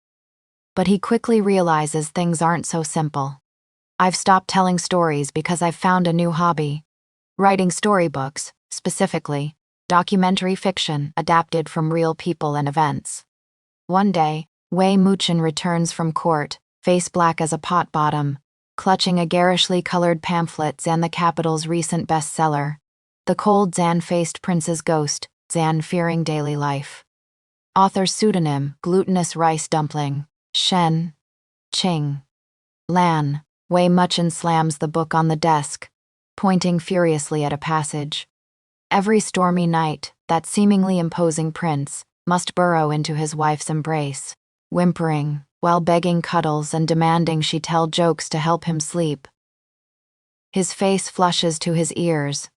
But he quickly realizes things aren't so simple. I've stopped telling stories because I've found a new hobby. Writing storybooks, specifically documentary fiction adapted from real people and events. One day, Wei Muchen returns from court, face black as a pot bottom, clutching a garishly colored pamphlet, Zan, the capital's recent bestseller. The cold Zan-faced prince's ghost, Zan fearing daily life. Author's pseudonym, glutinous rice dumpling, Shen Qing Lan. Wei Muchen slams the book on the desk, pointing furiously at a passage. Every stormy night, that seemingly imposing prince must burrow into his wife's embrace, whimpering, while begging cuddles and demanding she tell jokes to help him sleep. His face flushes to his ears,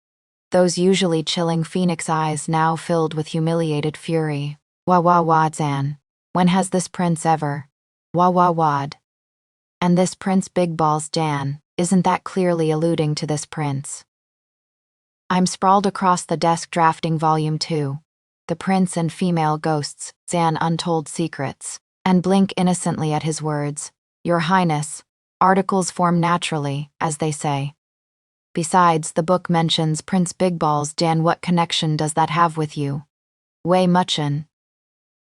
those usually chilling phoenix eyes now filled with humiliated fury. Wah wah wah Zan. When has this prince ever? Wah wah wad. And this Prince Big Balls Dan, isn't that clearly alluding to this prince? I'm sprawled across the desk drafting Volume 2. The Prince and Female Ghosts, Zan Untold Secrets, and blink innocently at his words. Your Highness, articles form naturally, as they say. Besides, the book mentions Prince Big Balls Dan. What connection does that have with you? Wei Muchen.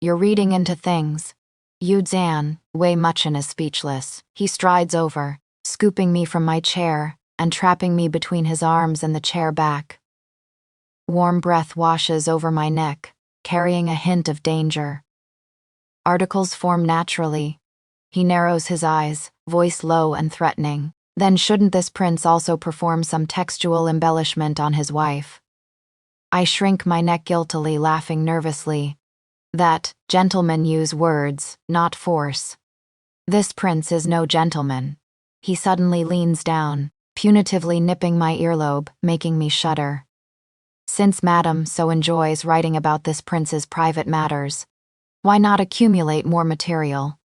You're reading into things. You Zan. Wei Muchen is speechless. He strides over, scooping me from my chair, and trapping me between his arms and the chair back. Warm breath washes over my neck, carrying a hint of danger. Articles form naturally. He narrows his eyes, voice low and threatening. Then shouldn't this prince also perform some textual embellishment on his wife? I shrink my neck guiltily, laughing nervously. That gentlemen use words, not force. This prince is no gentleman. He suddenly leans down, punitively nipping my earlobe, making me shudder. Since Madam so enjoys writing about this prince's private matters, why not accumulate more material?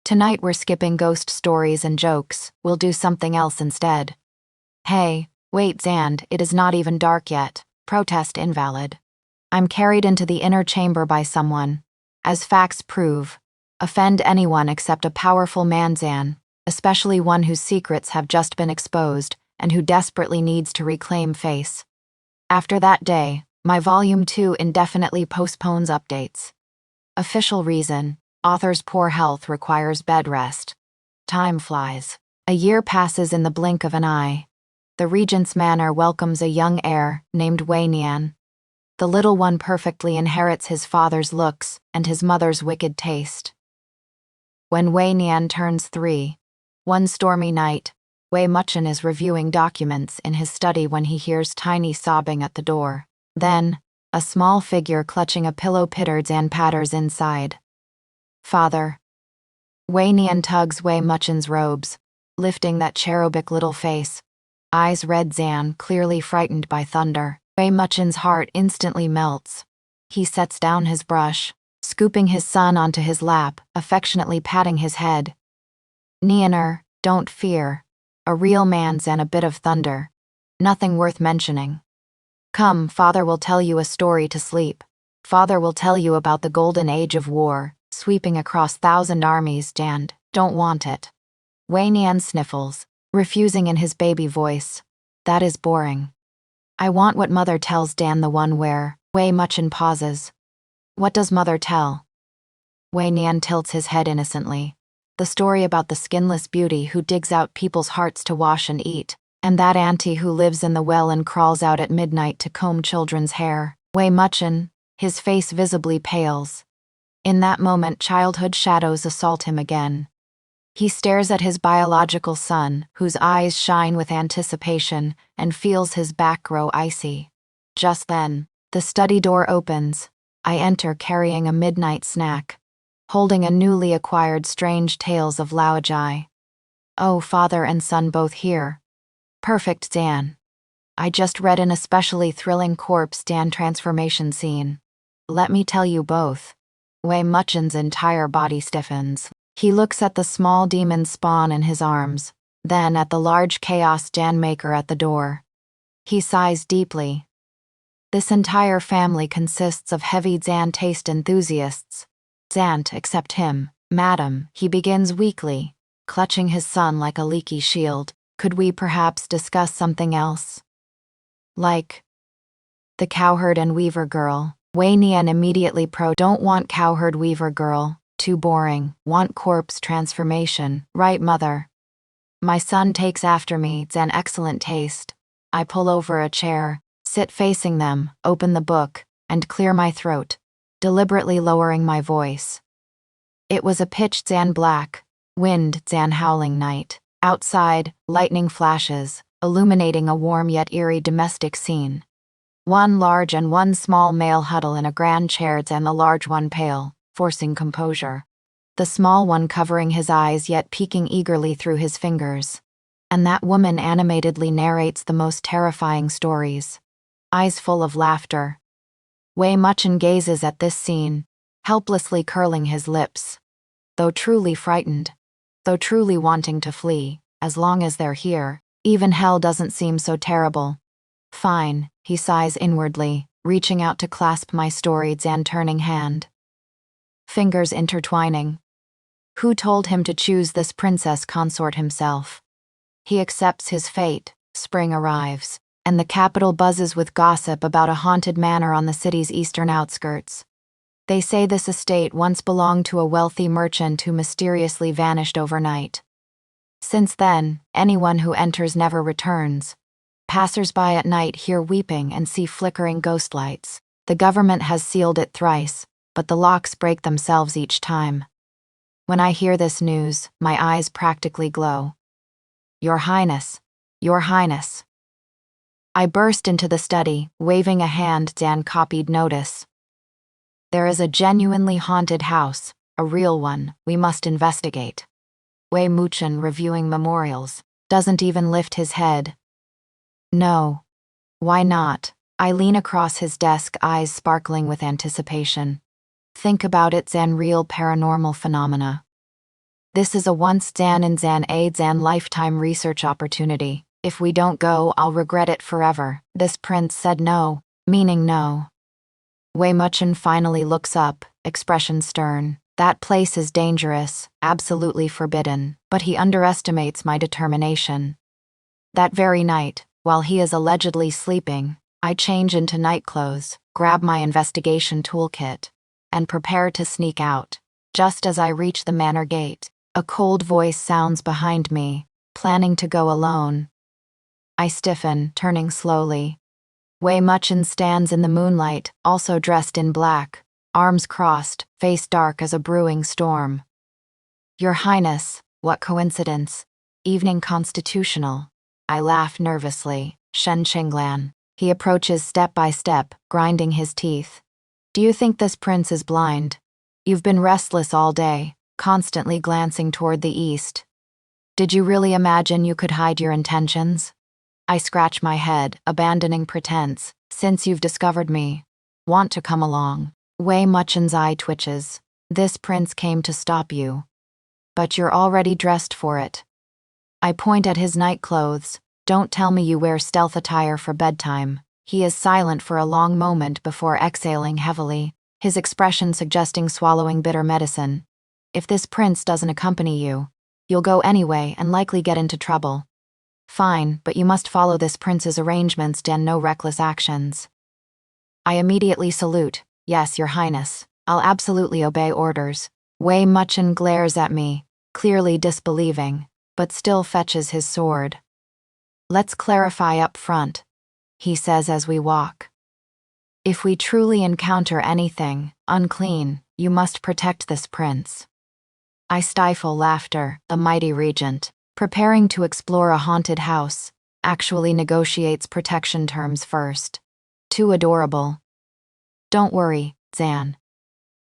Tonight we're skipping ghost stories and jokes, we'll do something else instead. Hey, wait Zand, it is not even dark yet. Protest invalid. I'm carried into the inner chamber by someone. As facts prove, offend anyone except a powerful man Zan, especially one whose secrets have just been exposed and who desperately needs to reclaim face. After that day, my Volume 2 indefinitely postpones updates. Official reason: author's poor health requires bed rest. Time flies. A year passes in the blink of an eye. The regent's manor welcomes a young heir named Wei Nian. The little one perfectly inherits his father's looks and his mother's wicked taste. When Wei Nian turns 3, one stormy night, Wei Muchen is reviewing documents in his study when he hears Tiny sobbing at the door. Then, a small figure clutching a pillow pitters and patters inside. Father. Wei Nian tugs Wei Muchen's robes, lifting that cherubic little face. Eyes red Zan, clearly frightened by thunder. Wei Muchen's heart instantly melts. He sets down his brush, scooping his son onto his lap, affectionately patting his head. Nianer, don't fear. A real man's and a bit of thunder. Nothing worth mentioning. Come, father will tell you a story to sleep. Father will tell you about the golden age of war, sweeping across 1,000 armies and don't want it. Wei Nian sniffles, refusing in his baby voice. That is boring. I want what mother tells Dan, the one where Wei Muchen pauses. What does mother tell? Wei Nian tilts his head innocently. The story about the skinless beauty who digs out people's hearts to wash and eat, and that auntie who lives in the well and crawls out at midnight to comb children's hair. Wei Muchen, his face visibly pales. In that moment, childhood shadows assault him again. He stares at his biological son, whose eyes shine with anticipation, and feels his back grow icy. Just then, the study door opens. I enter carrying a midnight snack, holding a newly acquired Strange Tales of Laojai. Oh, father and son both here. Perfect Dan. I just read an especially thrilling corpse Dan transformation scene. Let me tell you both. Wei Muchen's entire body stiffens. He looks at the small demon spawn in his arms, then at the large chaos Dan maker at the door. He sighs deeply. This entire family consists of heavy Zan taste enthusiasts. Zant, except him, Madam, he begins weakly, clutching his son like a leaky shield. Could we perhaps discuss something else? Like the cowherd and weaver girl. Wei Nian immediately don't want cowherd weaver girl. Too boring. Want corpse transformation. Right, mother. My son takes after me. It's an excellent taste. I pull over a chair, sit facing them, open the book, and clear my throat, deliberately lowering my voice. It was a pitch Zan black, wind Zan howling night. Outside, lightning flashes, illuminating a warm yet eerie domestic scene. One large and one small male huddle in a grand chair and the large one pale, forcing composure. The small one covering his eyes yet peeking eagerly through his fingers. And that woman animatedly narrates the most terrifying stories. Eyes full of laughter. Wei Muchen gazes at this scene, helplessly curling his lips. Though truly frightened, though truly wanting to flee, as long as they're here, even hell doesn't seem so terrible. Fine, he sighs inwardly, reaching out to clasp my storied and turning hand. Fingers intertwining. Who told him to choose this princess consort himself? He accepts his fate, spring arrives, and the capital buzzes with gossip about a haunted manor on the city's eastern outskirts. They say this estate once belonged to a wealthy merchant who mysteriously vanished overnight. Since then, anyone who enters never returns. Passers-by at night hear weeping and see flickering ghost lights. The government has sealed it thrice, but the locks break themselves each time. When I hear this news, my eyes practically glow. Your Highness, Your Highness. I burst into the study, waving a hand Dan copied notice. There is a genuinely haunted house, a real one, we must investigate. Wei Muchen, reviewing memorials, doesn't even lift his head. No. Why not? I lean across his desk, eyes sparkling with anticipation. Think about it, Zan, real paranormal phenomena. This is a once Zan and Zan a Zan lifetime research opportunity. If we don't go, I'll regret it forever. This prince said no, meaning no. Wei Muchen finally looks up, expression stern. That place is dangerous, absolutely forbidden, but he underestimates my determination. That very night, while he is allegedly sleeping, I change into night clothes, grab my investigation toolkit, and prepare to sneak out. Just as I reach the manor gate, a cold voice sounds behind me, planning to go alone. I stiffen, turning slowly. Wei Muchen stands in the moonlight, also dressed in black, arms crossed, face dark as a brewing storm. Your Highness, what coincidence. Evening constitutional. I laugh nervously. Shen Qinglan. He approaches step by step, grinding his teeth. Do you think this prince is blind? You've been restless all day, constantly glancing toward the east. Did you really imagine you could hide your intentions? I scratch my head, abandoning pretense. Since you've discovered me, want to come along? Wei Muchen's eye twitches. This prince came to stop you. But you're already dressed for it. I point at his night clothes. Don't tell me you wear stealth attire for bedtime. He is silent for a long moment before exhaling heavily, his expression suggesting swallowing bitter medicine. If this prince doesn't accompany you, you'll go anyway and likely get into trouble. Fine, but you must follow this prince's arrangements and no reckless actions. I immediately salute. Yes, Your Highness. I'll absolutely obey orders. Wei Muchen glares at me, clearly disbelieving, but still fetches his sword. Let's clarify up front, he says as we walk. If we truly encounter anything unclean, you must protect this prince. I stifle laughter. The mighty regent, preparing to explore a haunted house, actually negotiates protection terms first. Too adorable. Don't worry, Zan.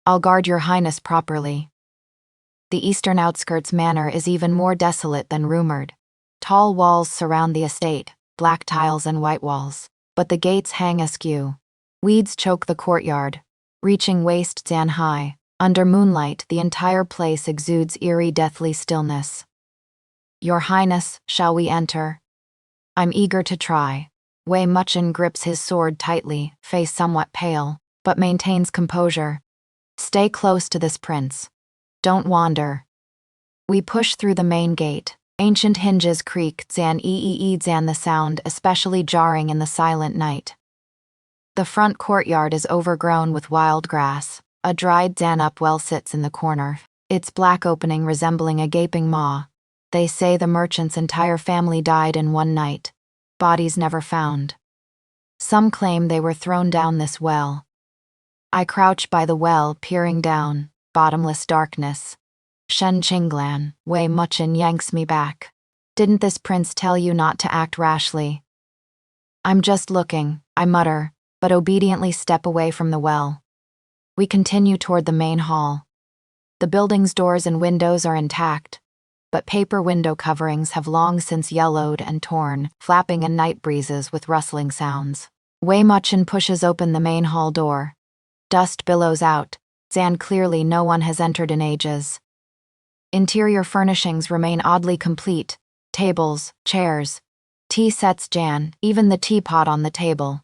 I'll guard Your Highness properly. The eastern outskirts manor is even more desolate than rumored. Tall walls surround the estate, black tiles and white walls, but the gates hang askew. Weeds choke the courtyard, reaching waist-Zan high. Under moonlight, the entire place exudes eerie, deathly stillness. Your Highness, shall we enter? I'm eager to try. Wei Muchen grips his sword tightly, face somewhat pale, but maintains composure. Stay close to this prince. Don't wander. We push through the main gate. Ancient hinges creak, Zan Zan, the sound especially jarring in the silent night. The front courtyard is overgrown with wild grass. A dried Zan up well sits in the corner, its black opening resembling a gaping maw. They say the merchant's entire family died in one night. Bodies never found. Some claim they were thrown down this well. I crouch by the well, peering down, bottomless darkness. Shen Qinglan, Wei Muchen yanks me back. Didn't this prince tell you not to act rashly? I'm just looking, I mutter, but obediently step away from the well. We continue toward the main hall. The building's doors and windows are intact, but paper window coverings have long since yellowed and torn, flapping in night breezes with rustling sounds. Wei Muchen pushes open the main hall door. Dust billows out. Zan, clearly no one has entered in ages. Interior furnishings remain oddly complete. Tables, chairs, tea sets, Jan, even the teapot on the table,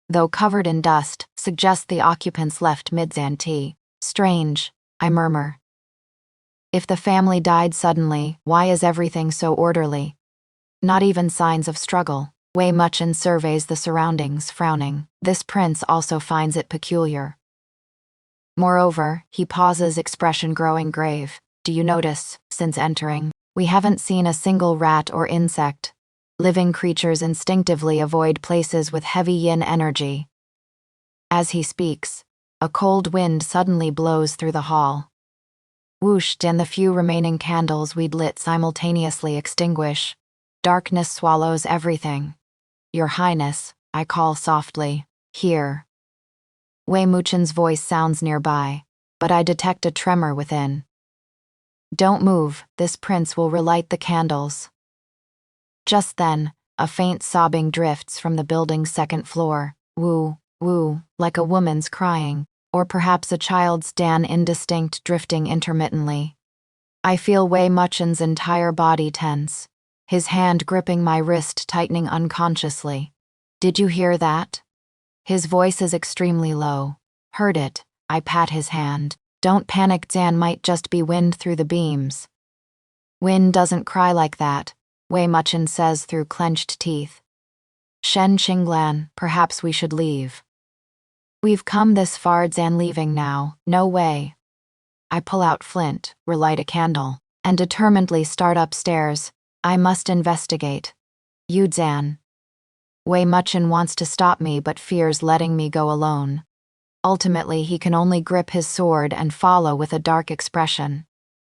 though covered in dust, suggests the occupants left mid-Zan tea. Strange, I murmur. If the family died suddenly, why is everything so orderly? Not even signs of struggle. Wei Muchen surveys the surroundings, frowning. This prince also finds it peculiar. Moreover, he pauses, expression growing grave. Do you notice, since entering, we haven't seen a single rat or insect? Living creatures instinctively avoid places with heavy yin energy. As he speaks, a cold wind suddenly blows through the hall. Whooshed, and the few remaining candles we'd lit simultaneously extinguish. Darkness swallows everything. Your Highness, I call softly. Here. Wei Muchen's voice sounds nearby, but I detect a tremor within. Don't move, this prince will relight the candles. Just then, a faint sobbing drifts from the building's second floor. Woo, woo, like a woman's crying, or perhaps a child's, indistinct, drifting intermittently. I feel Wei Muchen's entire body tense, his hand gripping my wrist, tightening unconsciously. Did you hear that? His voice is extremely low. Heard it. I pat his hand. Don't panic, Zan, might just be wind through the beams. Wind doesn't cry like that, Wei Muchen says through clenched teeth. Shen Qinglan, perhaps we should leave. We've come this far, Zan, leaving now, no way. I pull out flint, relight a candle, and determinedly start upstairs. I must investigate. You, Zan. Wei Muchen wants to stop me but fears letting me go alone. Ultimately, he can only grip his sword and follow with a dark expression.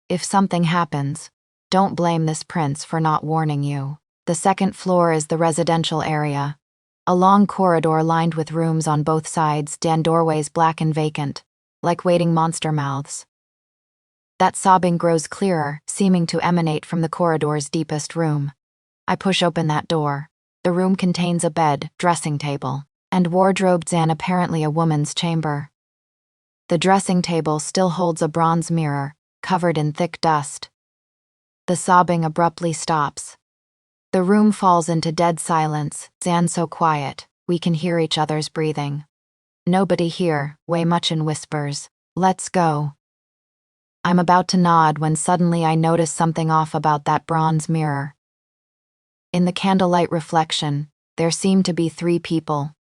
If something happens, don't blame this prince for not warning you. The second floor is the residential area. A long corridor lined with rooms on both sides, doorways black and vacant, like waiting monster mouths. That sobbing grows clearer, seeming to emanate from the corridor's deepest room. I push open that door. The room contains a bed, dressing table, and wardrobe, Zan, apparently a woman's chamber. The dressing table still holds a bronze mirror, covered in thick dust. The sobbing abruptly stops. The room falls into dead silence, Zan, so quiet, we can hear each other's breathing. Nobody here, Wei Muchen whispers. Let's go. I'm about to nod when suddenly I notice something off about that bronze mirror. In the candlelight reflection, there seem to be 3 people.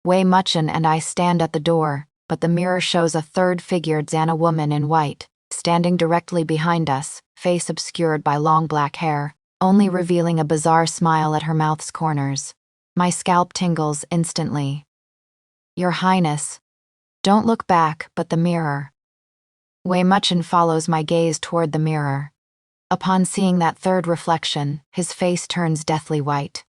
Wei Muchen and I stand at the door, but the mirror shows a third figure, Zan, a woman in white, standing directly behind us, face obscured by long black hair, only revealing a bizarre smile at her mouth's corners. My scalp tingles instantly. Your Highness. Don't look back, but the mirror. Wei Muchen follows my gaze toward the mirror. Upon seeing that third reflection, his face turns deathly white.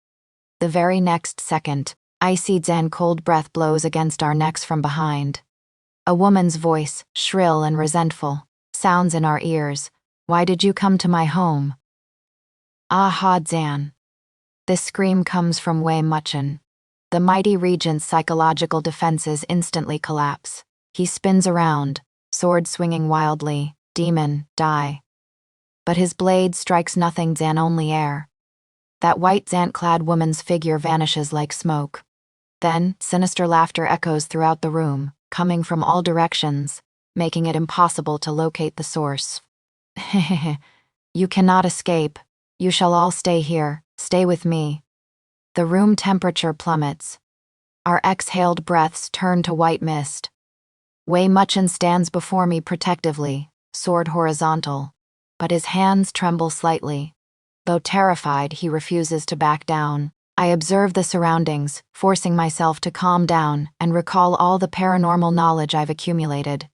The very next second, icy Zan cold breath blows against our necks from behind. A woman's voice, shrill and resentful, sounds in our ears. Why did you come to my home? Ah, Zan. This scream comes from Wei Muchen. The mighty regent's psychological defenses instantly collapse. He spins around, sword swinging wildly. Demon, die. But his blade strikes nothing, Zan, only air. That white Zant-clad woman's figure vanishes like smoke. Then, sinister laughter echoes throughout the room, coming from all directions, making it impossible to locate the source. You cannot escape. You shall all stay here, stay with me. The room temperature plummets. Our exhaled breaths turn to white mist. Wei Muchen stands before me protectively, sword horizontal, but his hands tremble slightly. Though terrified, he refuses to back down. I observe the surroundings, forcing myself to calm down and recall all the paranormal knowledge I've accumulated.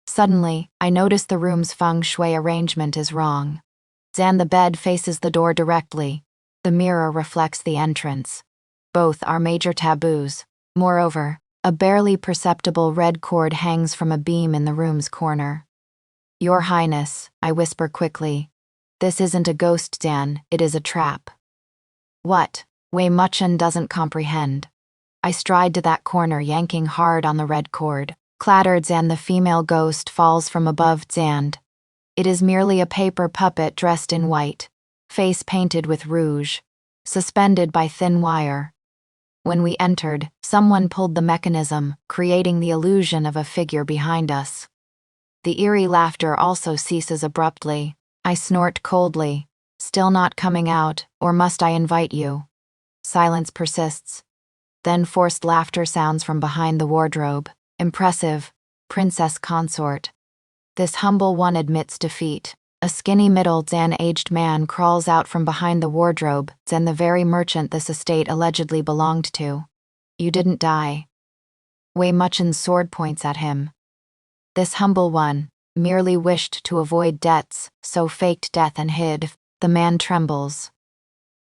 Suddenly, I notice the room's feng shui arrangement is wrong. Zan, the bed faces the door directly. The mirror reflects the entrance. Both are major taboos. Moreover, a barely perceptible red cord hangs from a beam in the room's corner. Your Highness, I whisper quickly. This isn't a ghost, Zan, it is a trap. What? Wei Muchen doesn't comprehend. I stride to that corner, yanking hard on the red cord. Clattered, Zan, the female ghost falls from above Zan. It is merely a paper puppet dressed in white, face painted with rouge, suspended by thin wire. When we entered, someone pulled the mechanism, creating the illusion of a figure behind us. The eerie laughter also ceases abruptly. I snort coldly. Still not coming out, or must I invite you? Silence persists. Then forced laughter sounds from behind the wardrobe. Impressive, princess consort. This humble one admits defeat. A skinny middle-aged man crawls out from behind the wardrobe, Zan, the very merchant this estate allegedly belonged to. You didn't die. Wei Muchen's sword points at him. This humble one merely wished to avoid debts, so faked death and hid. The man trembles.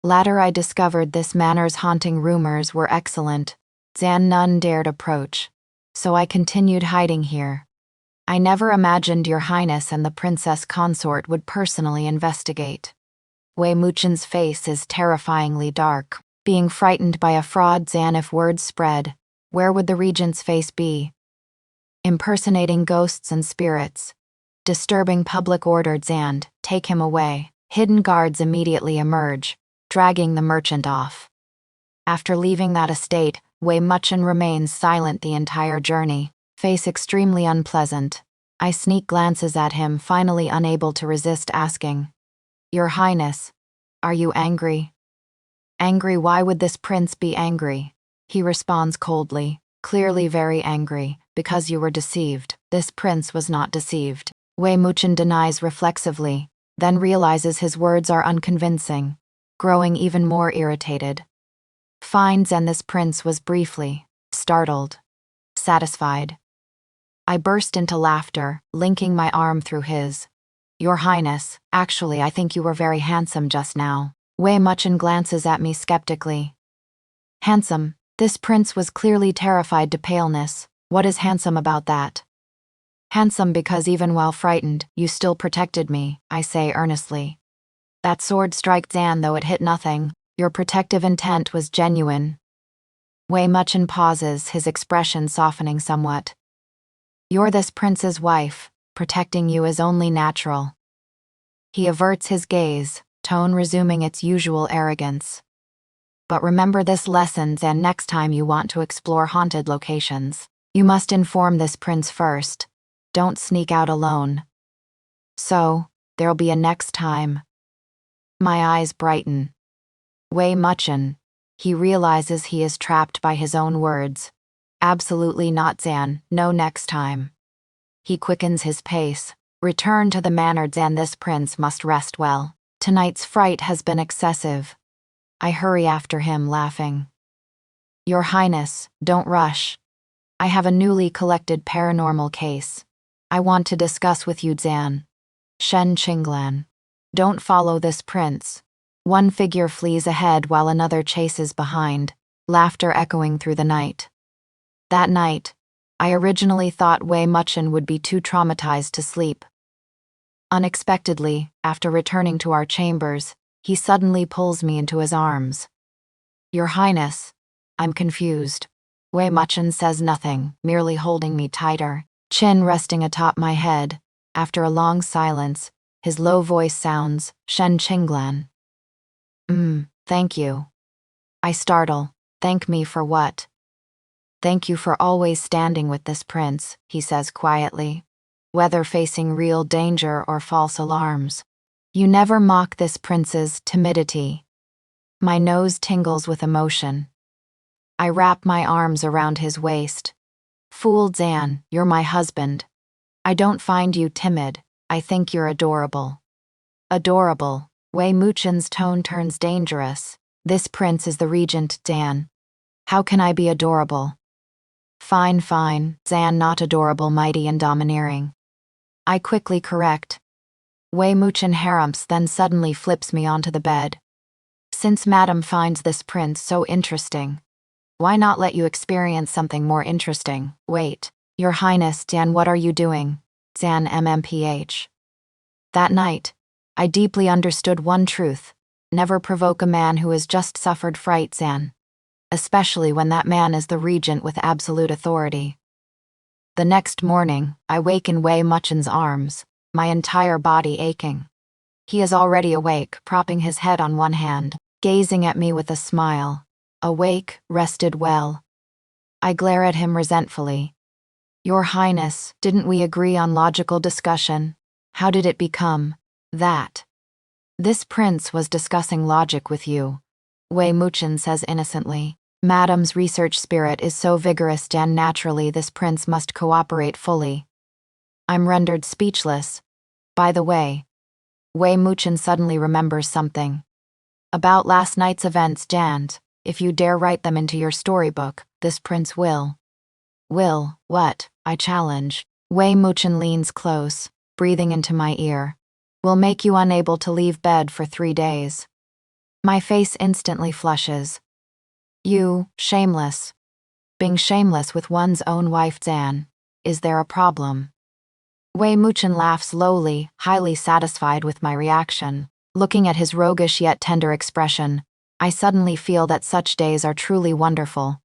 Later I discovered this manor's haunting rumors were excellent. Zan, none dared approach. So I continued hiding here. I never imagined Your Highness and the princess consort would personally investigate. Wei Muchen's face is terrifyingly dark. Being frightened by a fraud, Zan, if word spread, where would the regent's face be? Impersonating ghosts and spirits. Disturbing public order, Zan, take him away. Hidden guards immediately emerge, dragging the merchant off. After leaving that estate, Wei Muchen remains silent the entire journey, face extremely unpleasant. I sneak glances at him, finally unable to resist asking, Your Highness, are you angry? Angry? Why would this prince be angry? He responds coldly, clearly very angry, because you were deceived. This prince was not deceived. Wei Muchen denies reflexively, then realizes his words are unconvincing, growing even more irritated. Fine, Zan, this prince was briefly startled, satisfied. I burst into laughter, linking my arm through his. Your Highness, actually I think you were very handsome just now. Wei Muchen glances at me skeptically. Handsome? This prince was clearly terrified to paleness. What is handsome about that? Handsome because even while frightened, you still protected me, I say earnestly. That sword struck Zan, though it hit nothing. Your protective intent was genuine. Wei Muchen pauses, his expression softening somewhat. You're this prince's wife. Protecting you is only natural. He averts his gaze, tone resuming its usual arrogance. But remember this lesson, and next time you want to explore haunted locations, you must inform this prince first. Don't sneak out alone. So, there'll be a next time. My eyes brighten. Wei Muchen. He realizes he is trapped by his own words. Absolutely not, Zan, no next time. He quickens his pace. Return to the manor, Zan, this prince must rest well. Tonight's fright has been excessive. I hurry after him, laughing. Your Highness, don't rush. I have a newly collected paranormal case. I want to discuss with you, Zan. Shen Qinglan. Don't follow this prince. One figure flees ahead while another chases behind, laughter echoing through the night. That night, I originally thought Wei Muchen would be too traumatized to sleep. Unexpectedly, after returning to our chambers, he suddenly pulls me into his arms. Your Highness, I'm confused. Wei Muchen says nothing, merely holding me tighter, chin resting atop my head. After a long silence, his low voice sounds, Shen Qinglan. Thank you. I startle. Thank me for what? Thank you for always standing with this prince, he says quietly. Whether facing real danger or false alarms. You never mock this prince's timidity. My nose tingles with emotion. I wrap my arms around his waist. Fool Zan, you're my husband. I don't find you timid, I think you're adorable. Adorable. Wei Muchen's tone turns dangerous. This prince is the regent, Zan. How can I be adorable? Fine, Zan, not adorable, mighty and domineering. I quickly correct. Wei Muchen harumphs, then suddenly flips me onto the bed. Since Madam finds this prince so interesting, why not let you experience something more interesting? Wait, Your Highness, Dan, what are you doing? Dan MMPH. That night, I deeply understood one truth: never provoke a man who has just suffered fright, Zan. Especially when that man is the regent with absolute authority. The next morning, I wake in Wei Muchen's arms, my entire body aching. He is already awake, propping his head on one hand, gazing at me with a smile. Awake, rested well. I glare at him resentfully. Your Highness, didn't we agree on logical discussion? How did it become that? This prince was discussing logic with you, Wei Muchen says innocently. Madam's research spirit is so vigorous, and naturally this prince must cooperate fully. I'm rendered speechless. By the way, Wei Muchen suddenly remembers something. About last night's events, and if you dare write them into your storybook, this prince will. Will, what? I challenge. Wei Muchen leans close, breathing into my ear. Will make you unable to leave bed for 3 days. My face instantly flushes. You, shameless. Being shameless with one's own wife, Zan. Is there a problem? Wei Muchen laughs lowly, highly satisfied with my reaction. Looking at his roguish yet tender expression, I suddenly feel that such days are truly wonderful.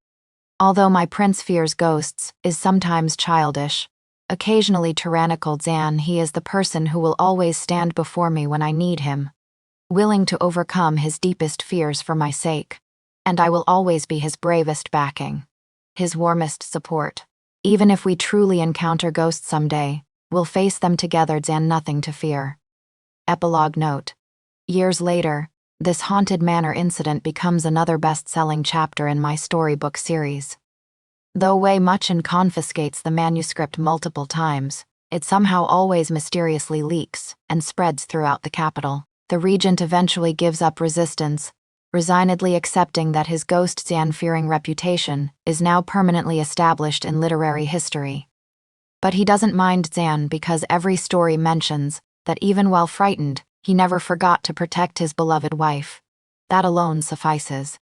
Although my prince fears ghosts, is sometimes childish, occasionally tyrannical, Zan, he is the person who will always stand before me when I need him, willing to overcome his deepest fears for my sake. And I will always be his bravest backing, his warmest support. Even if we truly encounter ghosts someday, we'll face them together, Zan, nothing to fear. Epilogue note. Years later, this haunted manor incident becomes another best-selling chapter in my storybook series. Though Wei Muchen confiscates the manuscript multiple times, it somehow always mysteriously leaks and spreads throughout the capital. The regent eventually gives up resistance, resignedly accepting that his ghost Zan-fearing reputation is now permanently established in literary history. But he doesn't mind Zan because every story mentions that even while frightened, he never forgot to protect his beloved wife. That alone suffices.